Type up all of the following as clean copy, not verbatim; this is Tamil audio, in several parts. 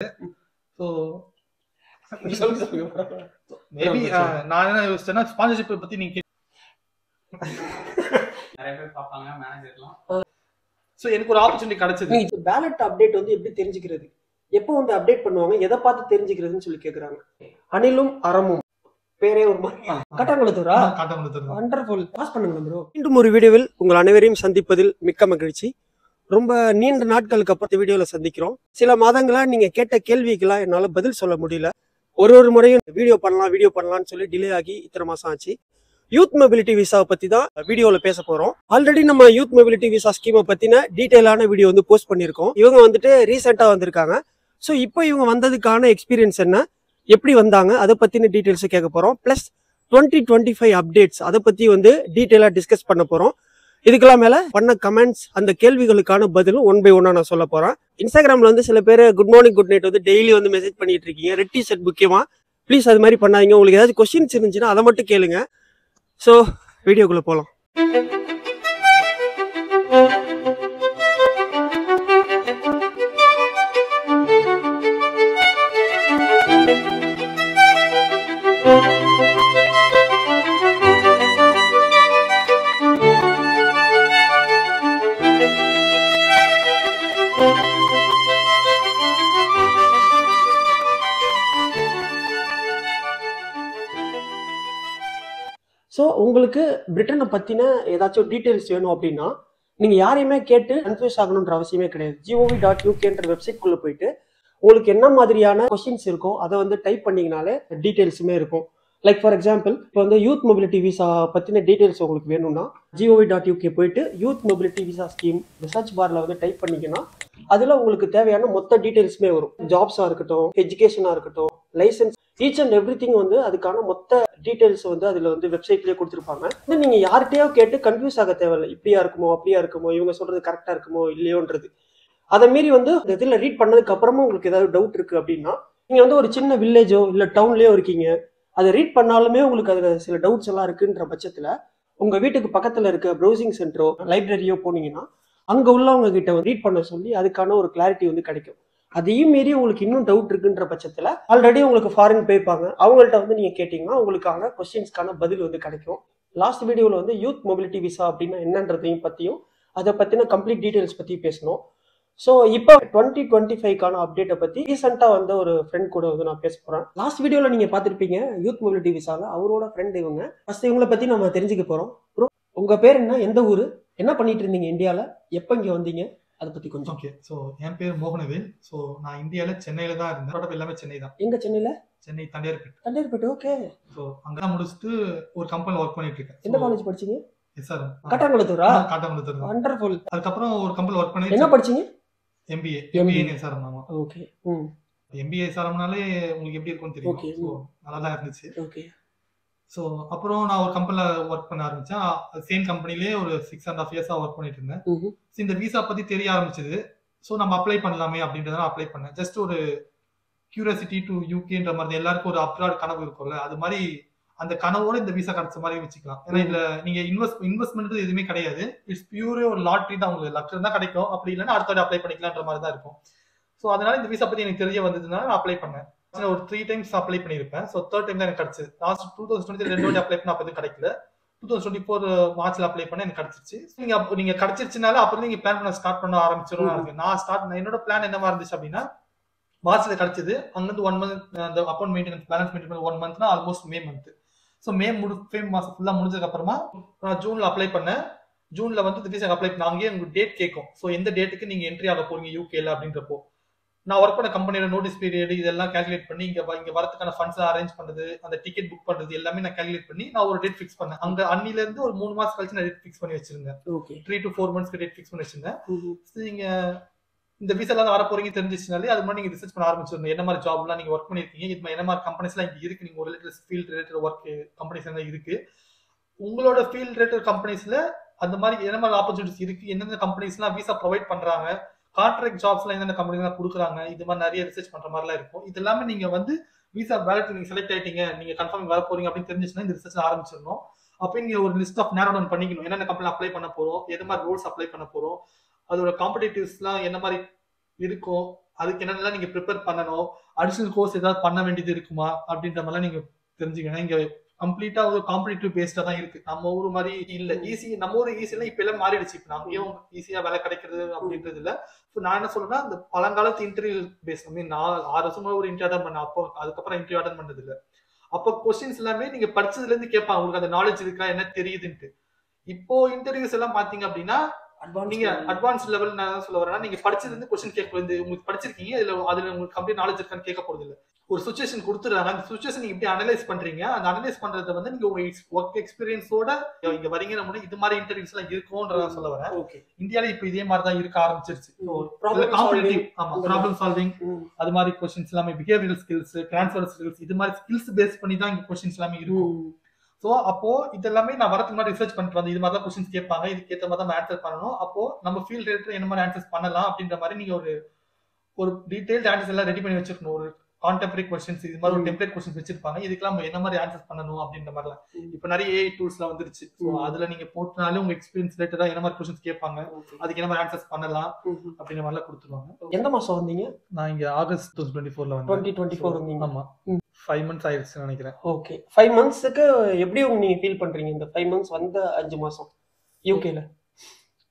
ஸோ மேபி நான் என்ன யோசிச்சேன்னா ஸ்பான்சர்ஷிப் பத்தி நீங்க நிறைய பேர் பார்ப்பாங்க மேனேஜர்லாம். ஸோ எனக்கு ஒரு ஆப்பர்ச்சுனிட்டி கிடைச்சது. பேலட் அப்டேட் வந்து எப்படி தெரிஞ்சுக்கிறது, எப்போ வந்து அப்டேட் பண்ணுவாங்க, எதை பார்த்து தெரிஞ்சுக்கிறதுன்னு சொல்லி கேட்குறாங்க. அணிலும் அறமும் பேரே ஒரு மாதிரி காட்டாங்குளத்தூரா? காட்டாங்குளத்தூர். வண்டர்ஃபுல். பாஸ் பண்ணுங்க ப்ரோ. மீண்டும் ஒரு வீடியோவில் உங்கள் அனைவரையும் சந்திப்பதில் மிக்க மகிழ்ச்சி. ரொம்ப நீண்ட நாட்களுக்கு அப்புறம் இந்த வீடியோவில் சந்திக்கிறோம். சில மாதங்களா நீங்க கேட்ட கேள்விக்கெல்லாம் என்னால் பதில் சொல்ல முடியல. ஒரு முறையும் வீடியோ பண்ணலாம்னு சொல்லி டிலே ஆகி இத்தனை மாசம் ஆச்சு. யூத் மொபிலிட்டி விசாவை பத்தி தான் வீடியோவில் பேச போறோம். ஆல்ரெடி நம்ம யூத் மொபிலிட்டி விசா ஸ்கீமை பத்தின டீட்டெயிலான வீடியோ வந்து போஸ்ட் பண்ணியிருக்கோம். இவங்க வந்துட்டு ரீசெண்டா வந்திருக்காங்க. ஸோ இப்போ இவங்க வந்ததுக்கான எக்ஸ்பீரியன்ஸ் என்ன, எப்படி வந்தாங்க, அதை பத்தின டீட்டெயில்ஸ் கேட்க போறோம். பிளஸ் 2025 அப்டேட்ஸ் அதை பத்தி வந்து டீட்டெயிலா டிஸ்கஸ் பண்ண போறோம். இதுக்கெல்லாம் மேல பண்ண கமெண்ட்ஸ், அந்த கேள்விகளுக்கான பதிலும் ஒன் பை ஒன்னா நான் சொல்ல போறேன். இன்ஸ்டாகிராம்ல வந்து சில பேர் குட் மார்னிங் குட் நைட் வந்து டெய்லி வந்து மெசேஜ் பண்ணிட்டு இருக்கீங்க. ரெட் டி ஷர்ட் முக்கியமா, ப்ளீஸ் அது மாதிரி பண்ணாதீங்க. உங்களுக்கு ஏதாச்சும் கொஸ்டின்ஸ் இருந்துச்சுன்னா அதை மட்டும் கேளுங்க. ஸோ வீடியோக்குள்ள போகலாம். ஸோ உங்களுக்கு பிரிட்டனை பற்றின ஏதாச்சும் டீட்டெயில்ஸ் வேணும் அப்படின்னா நீங்கள் யாரையுமே கேட்டு கன்ஃபியூஸ் ஆகணுன்ற அவசியமே கிடையாது. gov.uk வெப்சைட்குள்ளே போயிட்டு உங்களுக்கு என்ன மாதிரியான கொஸ்டின்ஸ் இருக்கோ அதை வந்து டைப் பண்ணிங்கனாலே டீட்டெயில்ஸுமே இருக்கும். லைக் ஃபார் எக்ஸாம்பிள் இப்போ வந்து யூத் மொபிலிட்டி விசா பற்றின டீட்டெயில்ஸ் உங்களுக்கு வேணும்னா gov.uk போயிட்டு youth mobility visa scheme research பாரில் வந்து டைப் பண்ணிங்கன்னா அதில் உங்களுக்கு தேவையான மொத்த டீட்டெயில்ஸுமே வரும். ஜாப்ஸாக இருக்கட்டும், எஜுகேஷனாக இருக்கட்டும், licence, each and every thing வந்து அதுக்கான மொத்த டீட்டெயில்ஸ் வந்து அதில் வந்து வெப்சைட்லேயே கொடுத்துருப்பாங்க. வந்து நீங்கள் யார்கிட்டயோ கேட்டு கன்ஃபியூஸ் ஆக தேவையில்லை. இப்படியா இருக்குமோ அப்படியா இருக்குமோ, இவங்க சொல்கிறது கரெக்டாக இருக்குமோ இல்லையோன்றது. அதை மீறி வந்து இந்த இதில் ரீட் பண்ணதுக்கு அப்புறமா உங்களுக்கு ஏதாவது டவுட் இருக்குது அப்படின்னா நீங்கள் வந்து ஒரு சின்ன வில்லேஜோ இல்லை டவுன்லேயோ இருக்கீங்க, அதை ரீட் பண்ணாலுமே உங்களுக்கு அதில் சில டவுட்ஸ் எல்லாம் இருக்குன்ற பட்சத்தில் உங்கள் வீட்டுக்கு பக்கத்தில் இருக்க ப்ரௌசிங் சென்டரோ லைப்ரரியோ போனீங்கன்னா அங்கே உள்ளவங்க கிட்ட ரீட் பண்ண சொல்லி அதுக்கான ஒரு கிளாரிட்டி வந்து கிடைக்கும். அதையும் மீறி உங்களுக்கு இன்னும் டவுட் இருக்குன்ற பட்சத்தில் ஆல்ரெடி உங்களுக்கு ஃபாரின் போயிருப்பாங்க, அவங்கள்ட்ட வந்து நீங்கள் கேட்டிங்கன்னா உங்களுக்கான கொஸ்டின்ஸ்க்கான பதில் வந்து கிடைக்கும். லாஸ்ட் வீடியோவில் வந்து யூத் மொபிலிட்டி விசா அப்படின்னா என்னன்றதையும் பற்றியும் அதை பற்றின கம்ப்ளீட் டீட்டெயில்ஸ் பற்றி பேசணும். ஸோ இப்போ 2025க்கான அப்டேட்டை பற்றி ரீசெண்டாக வந்த ஒரு ஃப்ரெண்ட் கூட வந்து நான் பேச போகிறேன். லாஸ்ட் வீடியோவில் நீங்கள் பார்த்துருப்பீங்க யூத் மொபிலிட்டி விசாவில் அவரோட ஃப்ரெண்ட் இவங்க. ஃபர்ஸ்ட் இவங்களை பற்றி நம்ம தெரிஞ்சுக்க போகிறோம். ப்ரோ உங்கள் பேர் என்ன, எந்த ஊர், என்ன பண்ணிட்டு இருந்தீங்க இந்தியாவில், எப்போ இங்கே வந்தீங்க, அதை பற்றி கொஞ்சம். ஓகே, ஸோ என் பேர் மோகனவேல். ஸோ நான் இந்தியாவில் சென்னையில் தான் இருந்தேன். எல்லாமே சென்னை தான். எங்கே சென்னையில்? சென்னை தண்டையார்பேட்டை. ஓகே. ஸோ அங்கே தான் முடிச்சுட்டு ஒரு கம்பெனியில் ஒர்க் பண்ணிட்டு இருக்கேன். எந்த காலேஜ் படிச்சீங்க? எஸ்ஆர்எம். காட்டாங்குளத்தூரா? காட்டாங்குளத்தூர். வண்டர்ஃபுல். அதுக்கப்புறம் ஒரு கம்பெனியில் ஒர்க் பண்ணி. என்ன படிச்சீங்க? MBA SRM. ஆமா. ஓகே. MBA எஸ்ஆர்எம்னாலே உங்களுக்கு எப்படி இருக்கும்னு தெரியும். ஸோ நல்லா தான் இருந்துச்சு. ஓகே. ஸோ அப்புறம் நான் ஒரு கம்பெனியில் ஒர்க் பண்ண ஆரம்பித்தேன். சேம் கம்பெனிலே ஒரு 6.5 இயர்ஸாக ஒர்க் பண்ணிட்டு இருந்தேன். ஸோ இந்த விசா பற்றி தெரிய ஆரம்பிச்சது. ஸோ நம்ம அப்ளை பண்ணலாமே அப்படின்றத அப்ளை பண்ணேன். ஜஸ்ட் ஒரு கியூரியாசிட்டி டு யூகேன்ற மாதிரி எல்லாருக்கும் ஒரு அப்ராட் கனவு இருக்கும்ல, அது மாதிரி அந்த கனவோட இந்த விசா கிடைச்ச மாதிரி வச்சுக்கலாம். ஏன்னா இதுல நீங்க இன்வெஸ்ட்மெண்ட் எதுவுமே கிடையாது. இட்ஸ் பியூரே ஒரு லாட்ரி தான். உங்களுக்கு லக் இருந்தா கிடைக்கும், அப்படி இல்லைன்னா அடுத்த அப்ளை பண்ணிக்கலான்ற மாதிரி தான் இருக்கும். ஸோ அதனால இந்த விசா பத்தி எனக்கு தெரிய வந்ததுனால நான் அப்ளை பண்ணேன். ஒரு 3 times அப்ளை பண்ணியிருப்பேன். ஸோ 3rd time தான் எனக்கு கிடைச்சது. லாஸ்ட் 2023 2 வாட்டி அப்ளை பண்ண அப்போ எதுவும் கிடைக்கல. 2024 மார்ச்ல அப்ளை பண்ண எனக்கு கிடைச்சிருச்சு. நீங்க கிடைச்சிருச்சுனால அப்புறம் நீங்க பிளான் பண்ண ஸ்டார்ட் பண்ண ஆரம்பிச்சிடும். நான் என்னோட பிளான் என்னவா இருந்துச்சு அப்படின்னா, மார்ச்ல கிடைச்சது. அங்கிருந்து 1 month அந்த அக்கௌண்ட் மெயின்டெனன்ஸ் பேலன்ஸ் மெயின்டைன் பண்ண 1 monthனா ஆல்மோஸ்ட் மே மந்த். ஸோ மே மாசம் ஃபுல்லா முடிஞ்சதுக்கு அப்புறமா நான் ஜூன்ல அப்ளை பண்ணேன். ஜூன்ல வந்து விசா அப்ளை பண்ண அங்கேயே உங்களுக்கு டேட் கேட்கும். ஸோ எந்த டேட்டுக்கு நீங்க என்ட்ரி ஆக போறீங்க யூகேல அப்படின்றப்போ நான் ஒர்க் பண்ண கம்பெனியோட நோட்டீஸ் பீரியட் இதெல்லாம் கால்குலேட் பண்ணி இங்க வரதுக்கான ஃபண்ட்ஸ் அரேஞ்ச் பண்ணது, அந்த டிக்கெட் புக் பண்றது எல்லாமே நான் கால்குலேட் பண்ணி நான் ஒரு டேட் ஃபிக்ஸ் பண்ணேன். அங்க அன்னில இருந்து ஒரு 3 மாசம் கழிச்சு நான் டேட் ஃபிக்ஸ் பண்ணி வச்சிருந்தேன். 3 to 4 months டேட் ஃபிக்ஸ் பண்ணி வச்சிருந்தேன். நீங்க இந்த விசா எல்லாம் வர போறீங்க தெரிஞ்சிச்சுனாலே அது மாதிரி நீங்க ரிசர்ச் பண்ண ஆரம்பிச்சிருந்தோம். என்ன மாதிரி ஜாப் எல்லாம் நீங்க ஒர்க் பண்ணிருக்கீங்க, இது என்ன மாதிரி கம்பெனிஸ் எல்லாம் இங்க இருக்கு, நீங்க ஒரு ஃபீல்ட் ரிலேட்டட் ஒர்க் கம்பெனிஸ் எல்லாம் இருக்கு, உங்களோட ஃபீல்ட் ரிலேட்டட் கம்பெனிஸ்ல அந்த மாதிரி என்ன மாதிரி ஆப்பர்ச்சுனிட்டிஸ் இருக்கு, எந்தெந்த கம்பெனிஸ் எல்லாம் விசா ப்ரொவைட் பண்றாங்க, கான்ட்ராக்ட் ஜாப்ஸ் எல்லாம் எந்தெந்த கம்பெனி எல்லாம் கொடுக்குறாங்க, இது மாதிரி நிறைய ரிசர்ச் பண்ற மாதிரி எல்லாம் இருக்கும். இது எல்லாமே நீங்க வந்து விசா வேலட் நீங்க செலக்ட் ஆயிட்டீங்க, நீங்க கன்ஃபார்ம் வர போறீங்க அப்படின்னு தெரிஞ்சிச்சுன்னா இந்த ரிசர்ச் ஆரம்பிச்சிடணும். அப்போ நீங்க ஒரு லிஸ்ட் ஆஃப் நேரோ டவுன் பண்ணிக்கணும். என்னென்ன கம்பெனி அப்ளை பண்ண போறோம், எது மாதிரி ரோல்ஸ் அப்ளை பண்ண போறோம், அதோட காம்படிட்டிவ்ஸ்லாம் என்ன மாதிரி இருக்கும், அதுக்கு என்னென்னலாம் நீங்க ப்ரிப்பேர் பண்ணணும், அடிஷனல் கோர்ஸ் ஏதாவது பண்ண வேண்டியது இருக்குமா அப்படின்ற மாதிரிலாம் நீங்க தெரிஞ்சுக்கணும். இங்க கம்ப்ளீட்டா ஒரு காம்படிட்டிவ் பேஸ்டா தான் இருக்கு. நம்ம ஊர் மாதிரி இல்ல. ஈஸி நம்ம ஊர் ஈஸியா இப்ப எல்லாம் மாறிடுச்சு. இப்ப நம்மயும் ஈஸியா வேலை கிடைக்கிறது அப்படின்றது இல்ல. நான் என்ன சொல்றேன்னா, அந்த பழங்காலத்து இன்டர்வியூ பேஸ் நான் 6 வருஷமா ஒரு இன்டர்வியூ அட்டன் பண்ணேன். அப்போ அதுக்கப்புறம் இன்டர்வியூ அட்டன் பண்ணது இல்ல. அப்போ கொஸ்டின்ஸ் எல்லாமே நீங்க படிச்சதுல இருந்து கேட்பாங்க, உங்களுக்கு அந்த நாலேஜ் இருக்கா என்ன தெரியுதுன்ட்டு. இப்போ இன்டர்வியூஸ் எல்லாம் பாத்தீங்க அப்படின்னா நீங்க அட்வான்ஸ் லெவல் நான் சொல்ல வரேன்னா, நீங்க படிச்சதுல இருந்து கொஸ்டின் கேட்க உங்களுக்கு படிச்சிருக்கீங்க, அதுல உங்களுக்கு கம்ப்ளீட் நாலேஜ் இருக்கான்னு கேட்க போறது இல்ல. ஒரு சுச்சுவேஷன் கொடுத்துறாங்க, அந்த சுச்சுவேஷன் நீங்க எப்படி அனலைஸ் பண்றீங்க, அந்த அனலைஸ் பண்றத வந்து நீங்க உங்க ஒர்க் எக்ஸ்பீரியன்ஸோட இங்க வரீங்க, நம்ம இது மாதிரி இன்டர்வியூஸ் எல்லாம் இருக்கும்ன்றத சொல்ல வரேன். இந்தியால இப்ப இதே மாதிரி தான் இருக்க ஆரம்பிச்சிருச்சு. காம்படிட்டிவ் ப்ராப்ளம் சால்விங் அது மாதிரி கொஸ்டின்ஸ் எல்லாமே, பிஹேவியரல் ஸ்கில்ஸ், டிரான்ஸ்ஃபர் ஸ்கில்ஸ், இது மாதிரி ஸ்கில்ஸ் பேஸ் பண்ணி தான் இங்க கொஸ்டின்ஸ் எல்லாமே இருக்கும். சோ அப்போ இதெல்லாமே நான் வரதுக்கு முன்னாடி ரிசர்ச் பண்ணிட்டு வந்தேன். இது மாதிரி தான் கொஸ்டின்ஸ் கேட்பாங்க, இதுக்கு ஏற்ற மாதிரி தான் ஆன்சர் பண்ணணும். அப்போ நம்ம ஃபீல்ட் ரிலேட்டட் என்ன மாதிரி ஆன்சர்ஸ் பண்ணலாம் அப்படின்ற மாதிரி நீங்க ஒரு டீடைல்ட் ஆன்சர்ஸ் எல்லாம் ரெடி பண்ணி வச்சிருக்கணும். ஒரு கான்டெம்பரரி கொஸ்டின்ஸ் இது மாதிரி ஒரு டெம்ப்ளேட் கொஸ்டின்ஸ் வச்சிருப்பாங்க, இதுக்கெல்லாம் நம்ம என்ன மாதிரி ஆன்சர் பண்ணணும் அப்படின்ற மாதிரிலாம். இப்ப நிறைய ஏஐ டூல்ஸ்லாம் வந்துருச்சு. ஸோ அதுல நீங்க போட்டனாலே உங்க எக்ஸ்பீரியன்ஸ் ரிலேட்டடா என்ன மாதிரி கொஸ்டின்ஸ் கேட்பாங்க, அதுக்கு என்ன மாதிரி ஆன்சர்ஸ் பண்ணலாம் அப்படின்ற மாதிரிலாம் கொடுத்துருவாங்க. எந்த மாசம் வந்தீங்க? நான் இங்க ஆகஸ்ட் 2024 வந்து 2024 வந்தீங்க. ஆமா, 5 months ஆயிடுச்சு நினைக்கிறேன். ஓகே, 5 monthsக்கு எப்படி நீங்க ஃபீல் பண்றீங்க இந்த 5 months வந்த 5 மாசம் யூகேல?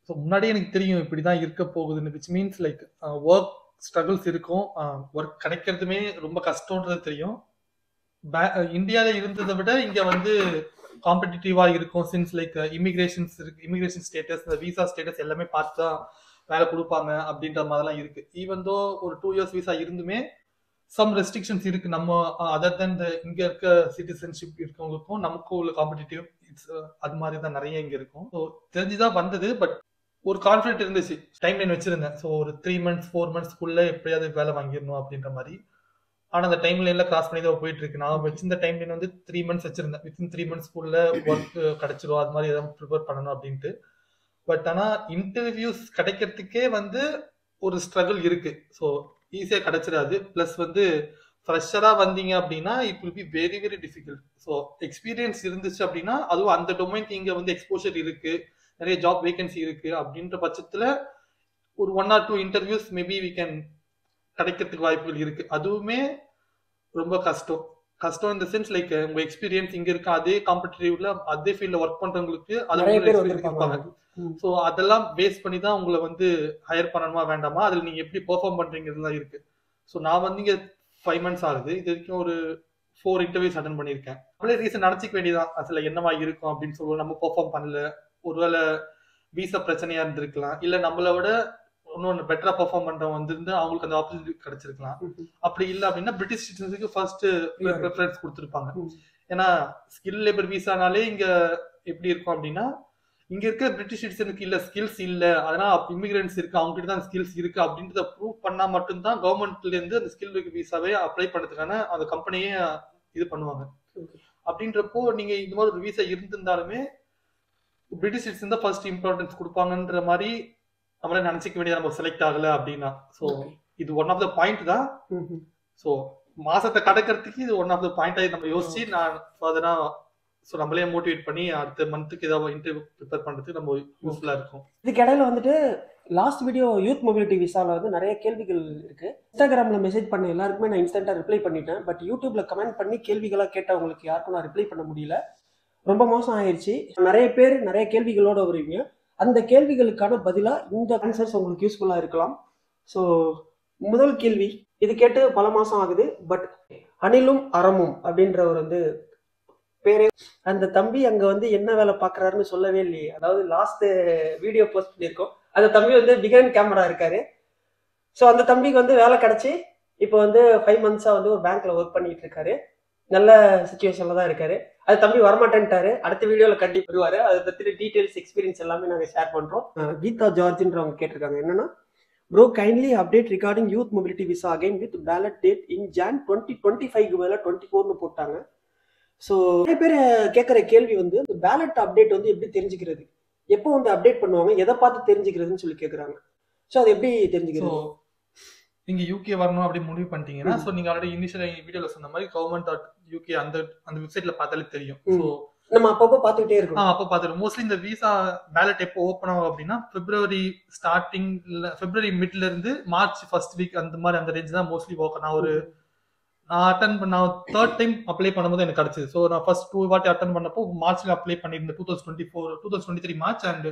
ஸோ முன்னாடியே எனக்கு தெரியும் இப்படிதான் இருக்க போகுதுன்னு, which means like work struggles இருக்கும், ஒர்க் கிடைக்கிறதுமே ரொம்ப கஷ்டம்ன்றது தெரியும். இந்தியால இருந்ததை விட இங்க வந்து காம்படிட்டிவா இருக்கும். Since like immigration status, visa status எல்லாமே பார்த்து தான் வேலை கொடுப்பாங்க அப்படின்ற மாதிரிலாம் இருக்கு. ஈவன் தோ ஒரு 2 years விசா இருந்துமே சம் ரெஸ்ட்ரிக்ஷன்ஸ் இருக்கு. நம்ம அதர் தென் இங்க இருக்க சிட்டிசன்ஷிப் இருக்கவங்களுக்கும் நமக்கும் உள்ள காம்படிட்டிவ் அது மாதிரி தான் நிறைய இங்க இருக்கும். ஸோ தெரிஞ்சுதான் வந்தது. பட் ஒரு கான்ஃபிடென்ட் இருந்துச்சு, டைம் லைன் வச்சிருந்தேன். ஸோ ஒரு 3 months 4 monthsக்குள்ள எப்படியாவது வேலை வாங்கிடணும் அப்படின்ற மாதிரி. ஆனா அந்த டைம் லைன்ல கிராஸ் பண்ணி தான் போயிட்டு இருக்கு. நான் வச்சிருந்த டைம் லைன் வந்து 3 months வச்சிருந்தேன். வித்தின் 3 monthsக்குள்ள ஒர்க் கிடைச்சிரும், அது மாதிரி ஏதாவது ப்ரிப்பேர் பண்ணணும் அப்படின்ட்டு. பட் ஆனா இன்டர்வியூஸ் கிடைக்கிறதுக்கே வந்து ஒரு ஸ்ட்ரகிள் இருக்கு. ஸோ ஈஸியா கிடைச்சிடாது. பிளஸ் வந்து ஃப்ரெஷரா வந்தீங்க அப்படின்னா it will be very very difficult. So experience இருந்துச்சு அப்படின்னா, அதுவும் அந்த டொமைனுக்கு இங்க வந்து எக்ஸ்போஷர் இருக்கு, நிறைய ஜாப் வேகன்சி இருக்கு அப்படின்ற பட்சத்துல ஒரு 1 or 2 interviews maybe we can கிடைக்கிறதுக்கு வாய்ப்புகள் இருக்கு. அதுவுமே ரொம்ப கஷ்டம் இந்த சென்ஸ் லைக் உங்க எக்ஸ்பீரியன்ஸ் இங்க இருக்க அதே காம்படிட்டிவ்ல அதே ஃபீல்ட்ல ஒர்க் பண்றவங்களுக்கு இருப்பாங்க. ஸோ அதெல்லாம் பேஸ் பண்ணி தான் உங்களை வந்து ஹையர் பண்ணணுமா வேண்டாமா, அதுல நீங்க எப்படி பெர்ஃபார்ம் பண்றீங்கிறதுலாம் இருக்கு. ஸோ நான் வந்து இங்க 5 months ஆகுது. இது வரைக்கும் ஒரு 4 இன்டர்வியூஸ் அட்டன் பண்ணியிருக்கேன். அப்படியே ரீசன் நினைச்சிக்க வேண்டியதான், அதுல என்னவா இருக்கும் அப்படின்னு சொல்லுவோம். நம்ம பெர்ஃபார்ம் பண்ணல, ஒருவேளை வீசா பிரச்சனையா இருந்திருக்கலாம், இல்ல நம்மளை விட இன்னொன்னு பெட்டரா பெர்ஃபார்ம் பண்றவங்க வந்திருந்து அவங்களுக்கு அந்த ஆப்பர்ச்சுனிட்டி கிடைச்சிருக்கலாம். அப்படி இல்ல அப்படின்னா பிரிட்டிஷ் சிட்டிசன்ஸுக்கு ஃபர்ஸ்ட் ப்ரிஃபரன்ஸ் கொடுத்துருப்பாங்க. ஏன்னா ஸ்கில் லேபர் வீசானாலே இங்க எப்படி இருக்கும் அப்படின்னா, இங்க இருக்க பிரிட்டிஷ் சிட்டிசனுக்கு இல்ல ஸ்கில்ஸ் இல்ல, அதனால இமிகிரன்ஸ் இருக்கு, அவங்க கிட்ட தான் ஸ்கில்ஸ் இருக்கு அப்படின்றத ப்ரூவ் பண்ணா மட்டும்தான் கவர்மெண்ட்ல இருந்து அந்த ஸ்கில் வீசாவே அப்ளை பண்ணதுக்கான அந்த கம்பெனியே இது பண்ணுவாங்க. அப்படின்றப்போ நீங்க இந்த மாதிரி ஒரு வீசா இருந்திருந்தாலுமே பிரிட்டிஷ் சிட்டிசன் தான் ஃபர்ஸ்ட் இம்பார்ட்டன்ஸ் கொடுப்பாங்கன்ற மாதிரி நம்மளே நினைச்சிக்க வேண்டியது, நம்ம செலக்ட் ஆகல அப்படின்னா. ஸோ இது ஒன் ஆஃப் த பாயிண்ட் தான். ஸோ மாசத்தை கடக்கிறதுக்கு இது ஒன் ஆஃப் த பாயிண்ட் ஆகி நம்ம யோசிச்சு நான் ஃபர்தரா ஸோ நம்மளே மோட்டிவேட் பண்ணி அடுத்த மந்த்துக்கு ஏதாவது இன்டர்வியூ ப்ரிப்பேர் பண்ணுறதுக்கு நம்ம யூஸ்ஃபுல்லா இருக்கும். இதுக்கு இடையில வந்துட்டு லாஸ்ட் வீடியோ யூத் மொபிலிட்டி விசாவில் வந்து நிறைய கேள்விகள் இருக்கு. இன்ஸ்டாகிராமில் மெசேஜ் பண்ண எல்லாருக்குமே நான் இன்ஸ்டன்ட்டாக ரிப்ளை பண்ணிட்டேன். பட் யூடியூப்ல கமெண்ட் பண்ணி கேள்விகளாக கேட்டவங்களுக்கு யாருக்கும் நான் ரிப்ளை பண்ண முடியல. ரொம்ப மோசம் ஆயிடுச்சு. நிறைய பேர் நிறைய கேள்விகளோட வருவீங்க. அந்த கேள்விகளுக்கான பதிலாக இந்த ஆன்சர்ஸ் உங்களுக்கு யூஸ்ஃபுல்லாக இருக்கலாம். ஸோ முதல் கேள்வி, இது கேட்டு பல மாதம் ஆகுது. பட் அனிலும் அறமும் அப்படின்றவர் வந்து பேரே, அந்த தம்பி அங்கே வந்து என்ன வேலை பார்க்குறாருன்னு சொல்லவே இல்லையே. அதாவது லாஸ்ட் வீடியோ போஸ்ட் பண்ணியிருக்கோம், அந்த தம்பி வந்து பிகைண்ட் கேமரா இருக்காரு. ஸோ அந்த தம்பிக்கு வந்து வேலை கிடச்சி இப்போ வந்து 5 months வந்து ஒரு பேங்க்ல ஒர்க் பண்ணிட்டு இருக்காரு. நல்ல சுச்சுவேஷன்ல தான் இருக்காரு. அது தம்பி வரமாட்டேன்ட்டாரு. அடுத்த வீடியோவில் கண்டிப்பாக வருவாரு. அதை பற்றி டீட்டெயில்ஸ் எக்ஸ்பீரியன்ஸ் எல்லாமே நாங்கள் ஷேர் பண்ணுறோம். கீதா ஜார்ஜ்ன்றவங்க கேட்டிருக்காங்க என்னன்னா, bro kindly update regarding youth mobility visa again with ballot date in Jan 2025 மேலே 24ன்னு போட்டாங்க. ஸோ நிறைய பேர் கேட்குற கேள்வி வந்து இந்த பேலட் அப்டேட் வந்து எப்படி தெரிஞ்சுக்கிறது, எப்போ வந்து அப்டேட் பண்ணுவாங்க, எதை பார்த்து தெரிஞ்சுக்கிறதுன்னு சொல்லி கேட்குறாங்க. ஸோ அது எப்படி தெரிஞ்சுக்கிறது? நீங்க யூகே வரணும் அப்படி முடிவு பண்ணிட்டீங்கன்னா, ஸோ நீங்க ஆல்ரெடி இனிஷியல் வீடியோல சொன்ன மாதிரி government.uk அந்த வெப்சைட்ல பார்த்தாலே தெரியும். ஸோ நம்ம அப்பப்போ பார்த்துக்கிட்டே இருக்கோம். அப்போ பார்த்துருக்கோம். மோஸ்ட்லி இந்த விசா பேலட் எப்போ ஓப்பன் ஆகும் அப்படின்னா பிப்ரவரி ஸ்டார்டிங், பிப்ரவரி மிட்ல இருந்து மார்ச் ஃபர்ஸ்ட் வீக் அந்த மாதிரி அந்த ரேஞ்ச் தான் மோஸ்ட்லி ஓப்பன். நான் தேர்ட் டைம் அப்ளை பண்ணும்போது எனக்கு கிடைச்சது. ஸோ நான் ஃபர்ஸ்ட் 2 வாட்டி அட்டன் பண்ணப்போ மார்ச்ல அப்ளை பண்ணியிருந்தேன் 2023 மார்ச் அண்ட்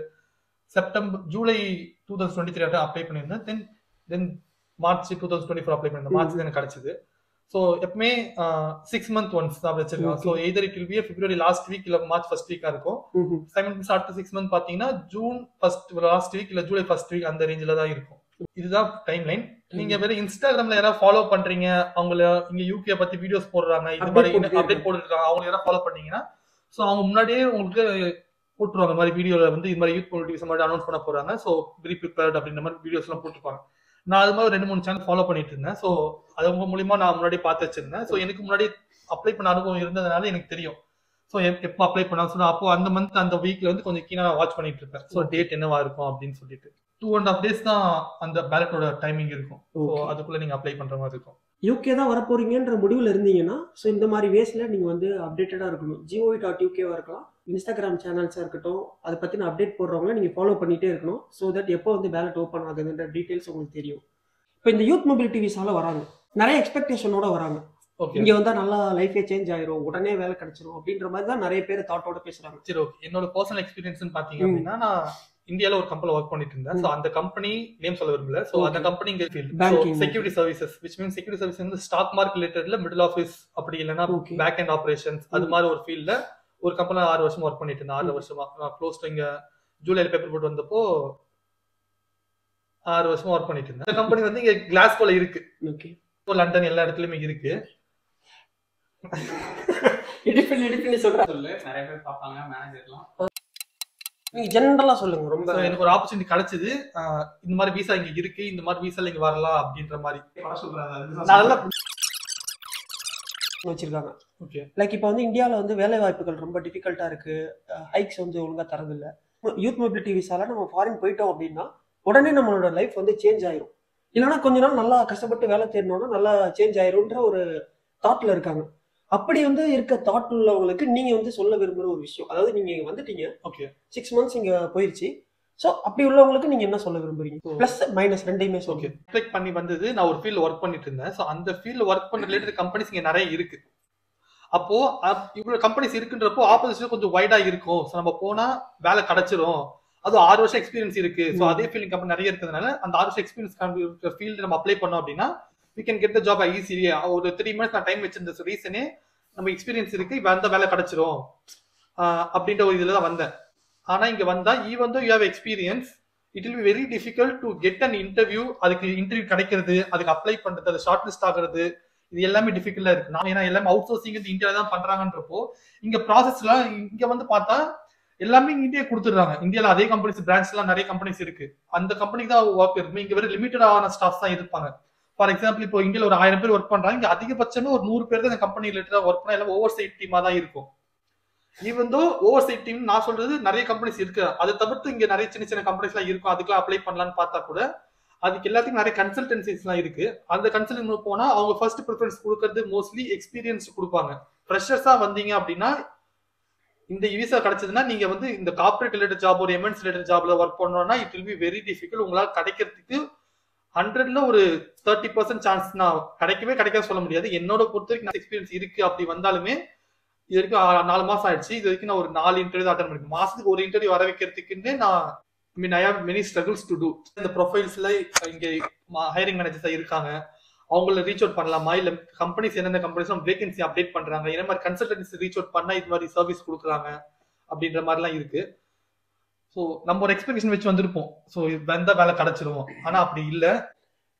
ஜூலை 2023 அப்ளை பண்ணியிருந்தேன். தென் மார்ச் 2024 அப்ளை பண்ணியிருந்தேன். மார்ச் தான் எனக்கு கிடைச்சது. ஸோ எப்பவுமே 6 month ஒன்ஸ் தான் வச்சிருக்கோம். So either it will be February last week இல்ல மார்ச் ஃபர்ஸ்ட் வீக்கா இருக்கும். அடுத்த 6 month பாத்தீங்கன்னா ஜூன் ஃபர்ஸ்ட் லாஸ்ட் வீக் இல்ல ஜூலை ஃபர்ஸ்ட் வீக் அந்த ரேஞ்சில தான் இருக்கும். இதுதான் டைம் லைன். நீங்க வேற இன்ஸ்டாகிராம்ல யாராவது ஃபாலோ பண்றீங்க, அவங்கள இங்க யூகே பத்தி வீடியோஸ் போடுறாங்க, இது மாதிரி அப்டேட் போட்டுருக்காங்க, அவங்க யாராவது ஃபாலோ பண்ணீங்கன்னா ஸோ அவங்க முன்னாடியே உங்களுக்கு போட்டுருவாங்க. இந்த மாதிரி வீடியோல வந்து இது மாதிரி யூத் பொலிட்டிக்ஸ் மாதிரி அனௌன்ஸ் பண்ண போறாங்க. ஸோ வெரி ப்ரிப்பேர்ட் அப்படின்ற மாதிரி வீடியோஸ் எல்லாம் போட்டுருப்பாங்க. நான் அது மாதிரி 2-3 சேனல் ஃபாலோ பண்ணிட்டு இருந்தேன். ஸோ அது உங்க மூலியமா நான் முன்னாடி பார்த்து வச்சிருந்தேன். ஸோ எனக்கு முன்னாடி அப்ளை பண்ண அனுபவம் இருந்ததுனால எனக்கு தெரியும். ஸோ எப்போ அப்ளை பண்ணா சொன்னா அப்போ அந்த மந்த் அந்த வீக்ல வந்து கொஞ்சம் கீழே நான் வாட்ச் பண்ணிட்டு இருப்பேன். ஸோ டேட் என்னவா இருக்கும் அப்படின்னு சொல்லிட்டு 2.5 days தான் அந்த பேலட்டோட டைமிங் இருக்கும். ஸோ அதுக்குள்ள நீங்க அப்ளை பண்ற மாதிரி இருக்கும். யூகே தான் வரப்போறீங்கன்ற முடிவில் இருந்தீங்கன்னா ஸோ இந்த மாதிரி வேஸ்ல நீங்க வந்து அப்டேட்டடா இருக்கணும். gov.ukவா இருக்கலாம், இன்ஸ்டாகிராம் சேனல்ஸா இருக்கட்டும், அதை பத்தின அப்டேட் போடுறவங்க நீங்க ஃபாலோ பண்ணிட்டே இருக்கணும். ஸோ தட் எப்போ வந்து பேலட் ஓப்பன் ஆகுதுன்ற டீடைல்ஸ் உங்களுக்கு தெரியும். இப்போ இந்த யூத் மொபிலிட்டி விசால வராங்க, நிறைய எக்ஸ்பெக்டேஷனோட வராங்க. இங்க வந்தா நல்லா லைஃபே சேஞ்ச் ஆயிரும், உடனே வேலை கிடைச்சிரும் அப்படின்ற மாதிரி தான் நிறைய பேர் தாட்டோட பேசுறாங்க. சரி, ஓகே. என்னோட பர்சனல் எக்ஸ்பீரியன்ஸ் பாத்தீங்க அப்படின்னா, நான் இந்தியால ஒரு கம்பெனில ஒர்க் பண்ணிட்டு இருந்தேன். சோ அந்த கம்பெனி நேம் சொல்ல விரும்பல. சோ அந்த கம்பெனி இங்க field security services, which means security service வந்து ஸ்டாக் மார்க்கெட் ரிலேட்டட்ல மிடில் ஆஃபீஸ் அப்படி இல்லனா பேக் எண்ட் ஆபரேஷன்ஸ் அது மாதிரி ஒரு ஃபீல்ட்ல ஒரு கம்பெனில 6 வருஷம் ஒர்க் பண்ணிட்டு இருந்தேன். 6 வருஷமா நான் க்ளோஸ் டு இங்க ஜூலைல பேப்பர் போட்டு வந்தப்போ 6 வருஷமா ஒர்க் பண்ணிட்டு இருந்தேன். இந்த கம்பெனி வந்து இங்க கிளாஸ்கோல இருக்கு. ஓகே. லண்டன் எல்லா இடத்துலயுமே இருக்கு. இடிஃபினி சொல்றேன். நிறைய பேர் பாப்பாங்க மேனேஜர்லாம். நீங்க ஜெனரலா சொல்லுங்க. ரொம்ப எனக்கு ஒரு ஆப்பர்ச்சுனிட்டி கிடைச்சது. இந்த மாதிரி விசா இங்க இருக்கு, இந்த மாதிரி விசால இங்க வரலாம் அப்படின்ற மாதிரி நல்லா வச்சிருக்காங்க. ஓகே. லைக் இப்போ வந்து இந்தியாவில் வந்து வேலை வாய்ப்புகள் ரொம்ப டிஃபிகல்ட்டா இருக்கு, ஹைக்ஸ் வந்து ஒழுங்கா தரதில்லை. யூத் மொபிலிட்டி விசால நம்ம ஃபாரின் போயிட்டோம் அப்படின்னா உடனே நம்மளோட லைஃப் வந்து சேஞ்ச் ஆயிரும். இல்லைன்னா கொஞ்ச நாள் நல்லா கஷ்டப்பட்டு வேலை தேடணும்னா நல்லா சேஞ்ச் ஆயிரும்ன்ற ஒரு தாட்ல இருக்காங்க. அப்படி வந்து இருக்க தாட் உள்ளவங்களுக்கு நீங்க வந்து சொல்ல விரும்புற ஒரு விஷயம், அதாவது நீங்க வந்துட்டீங்க, ஓகே, 6 months இங்க போயிருச்சு. சோ அப்படி உள்ளவங்களுக்கு நீங்க என்ன சொல்ல விரும்புறீங்க? பிளஸ் மைனஸ் ரெண்டையுமே ஓகே. அப்ளை பண்ணி வந்தது, நான் ஒரு ஃபீல்ட்ல ஒர்க் பண்ணிட்டு இருந்தேன். சோ அந்த ஃபீல்ட்ல ஒர்க் பண்ண ரிலேட்டட் கம்பெனிஸ் இங்க நிறைய இருக்கு. அப்போ இவ்வளவு கம்பெனிஸ் இருக்குன்றப்போ ஆப்போசிஷன் கொஞ்சம் வைடா இருக்கும். சோ நம்ம போனா வேலை கிடைச்சிரும். அது 6 வருஷம் எக்ஸ்பீரியன்ஸ் இருக்கு. சோ அதே ஃபீல்டிங் கம்பெனி நிறைய இருக்கிறதுனால அந்த 6 வருஷம் எக்ஸ்பீரியன்ஸ் ஃபீல்டு நம்ம அப்ளை பண்ணோம் அப்படின்னா we can get the job easily. ஒரு 3 months நான் டைம் வச்சிருந்த ரீசனே நம்ம எக்ஸ்பீரியன்ஸ் இருக்கு, வந்த வேலை கிடைச்சிரும் அப்படின்ற ஒரு இதுல தான் வந்தேன். ஆனா இங்க வந்தா even though you have experience, it will be very difficult to get an interview. அதுக்கு இன்டர்வியூ கிடைக்கிறது, அதுக்கு அப்ளை பண்றது, அது ஷார்ட் லிஸ்ட் ஆகுறது, இது எல்லாமே டிஃபிகல்ட்டா இருக்கு. நான் ஏன்னா எல்லாமே அவுட் சோர்சிங் இந்தியால தான் பண்றாங்கன்றப்போ இங்க ப்ராசஸ்லாம் இங்க வந்து பார்த்தா எல்லாமே இந்தியா கொடுத்துடுறாங்க. இந்தியால அதே கம்பெனிஸ் பிரான்ச் எல்லாம் நிறைய கம்பெனிஸ் இருக்கு. அந்த கம்பெனிக்கு தான் ஒர்க் இருக்குமே, இங்க வெறும் லிமிட்டடான ஸ்டாஃப்ஸ் தான் இருப்பாங்க. ஃபார் எக்ஸாம்பிள் இப்போ இந்தியால ஒரு 1000 பேர் ஒர்க் பண்றாங்க, இங்க அதிகபட்சமே ஒரு 100 பேர் தான் இந்த கம்பெனி ரிலேட்டடா ஒர்க் பண்ணா எல்லாம் ஓவர் சைட் டீமா தான் இருக்கும். Even though over side team நான் சொல்றது நிறைய கம்பெனிஸ் இருக்கு. அதை தவிர்த்து இங்க நிறைய சின்ன சின்ன கம்பெனிஸ் எல்லாம் இருக்கும். அதுக்கெல்லாம் அப்ளை பண்ணலாம்னு பார்த்தா கூட அதுக்கு எல்லாத்துக்கும் நிறைய கன்சல்டன்சிஸ் எல்லாம் இருக்கு. அந்த கன்சல்டன்சி போனா அவங்க ஃபர்ஸ்ட் ப்ரிஃபரன்ஸ் கொடுக்கறது மோஸ்ட்லி எக்ஸ்பீரியன்ஸ் கொடுப்பாங்க. ஃப்ரெஷர்ஸா வந்தீங்க அப்படின்னா இந்த விசா கிடைச்சதுன்னா நீங்க வந்து இந்த கார்பரேட் ரிலேட்டட் ஜாப், ஒரு எம்என்சி ரிலேட்டட் ஜாப்ல ஒர்க் பண்ணணும்னா it will be very difficult. உங்களால கிடைக்கிறதுக்கு 100ல ஒரு 30% சான்ஸ் நான் கிடைக்காது சொல்ல முடியாது. என்னோட பொறுத்த வரைக்கும் எக்ஸ்பீரியன்ஸ் இருக்கு. அப்படி வந்தாலுமே இது வரைக்கும் 4 மாசம் ஆயிடுச்சு. இது வரைக்கும் நான் ஒரு 4 இன்டர்வியூ அட்டன் பண்ணிருக்கேன். மாசத்துக்கு ஒரு இன்டர்வியூ வர வைக்கிறதுக்குன்னு I have many struggles to do. இந்த ப்ரொஃபைல்ஸ்ல இங்க ஹைரிங் மேனேஜர்ஸ் இருக்காங்க, அவங்கள ரீச் அவுட் பண்ணலாமா, இல்ல கம்பெனிஸ் என்னென்ன கம்பெனிஸ் வேகன்சி அப்டேட் பண்றாங்க, என்ன மாதிரி கன்சல்டன்சி ரீச் அவுட் பண்ணா இது மாதிரி சர்வீஸ் கொடுக்குறாங்க அப்படின்ற மாதிரிலாம் இருக்கு. ஸோ நம்ம ஒரு எக்ஸ்பெக்டேஷன் வச்சு வந்திருப்போம், ஸோ வந்த வேலை கிடைச்சிருவோம். ஆனா அப்படி இல்லை,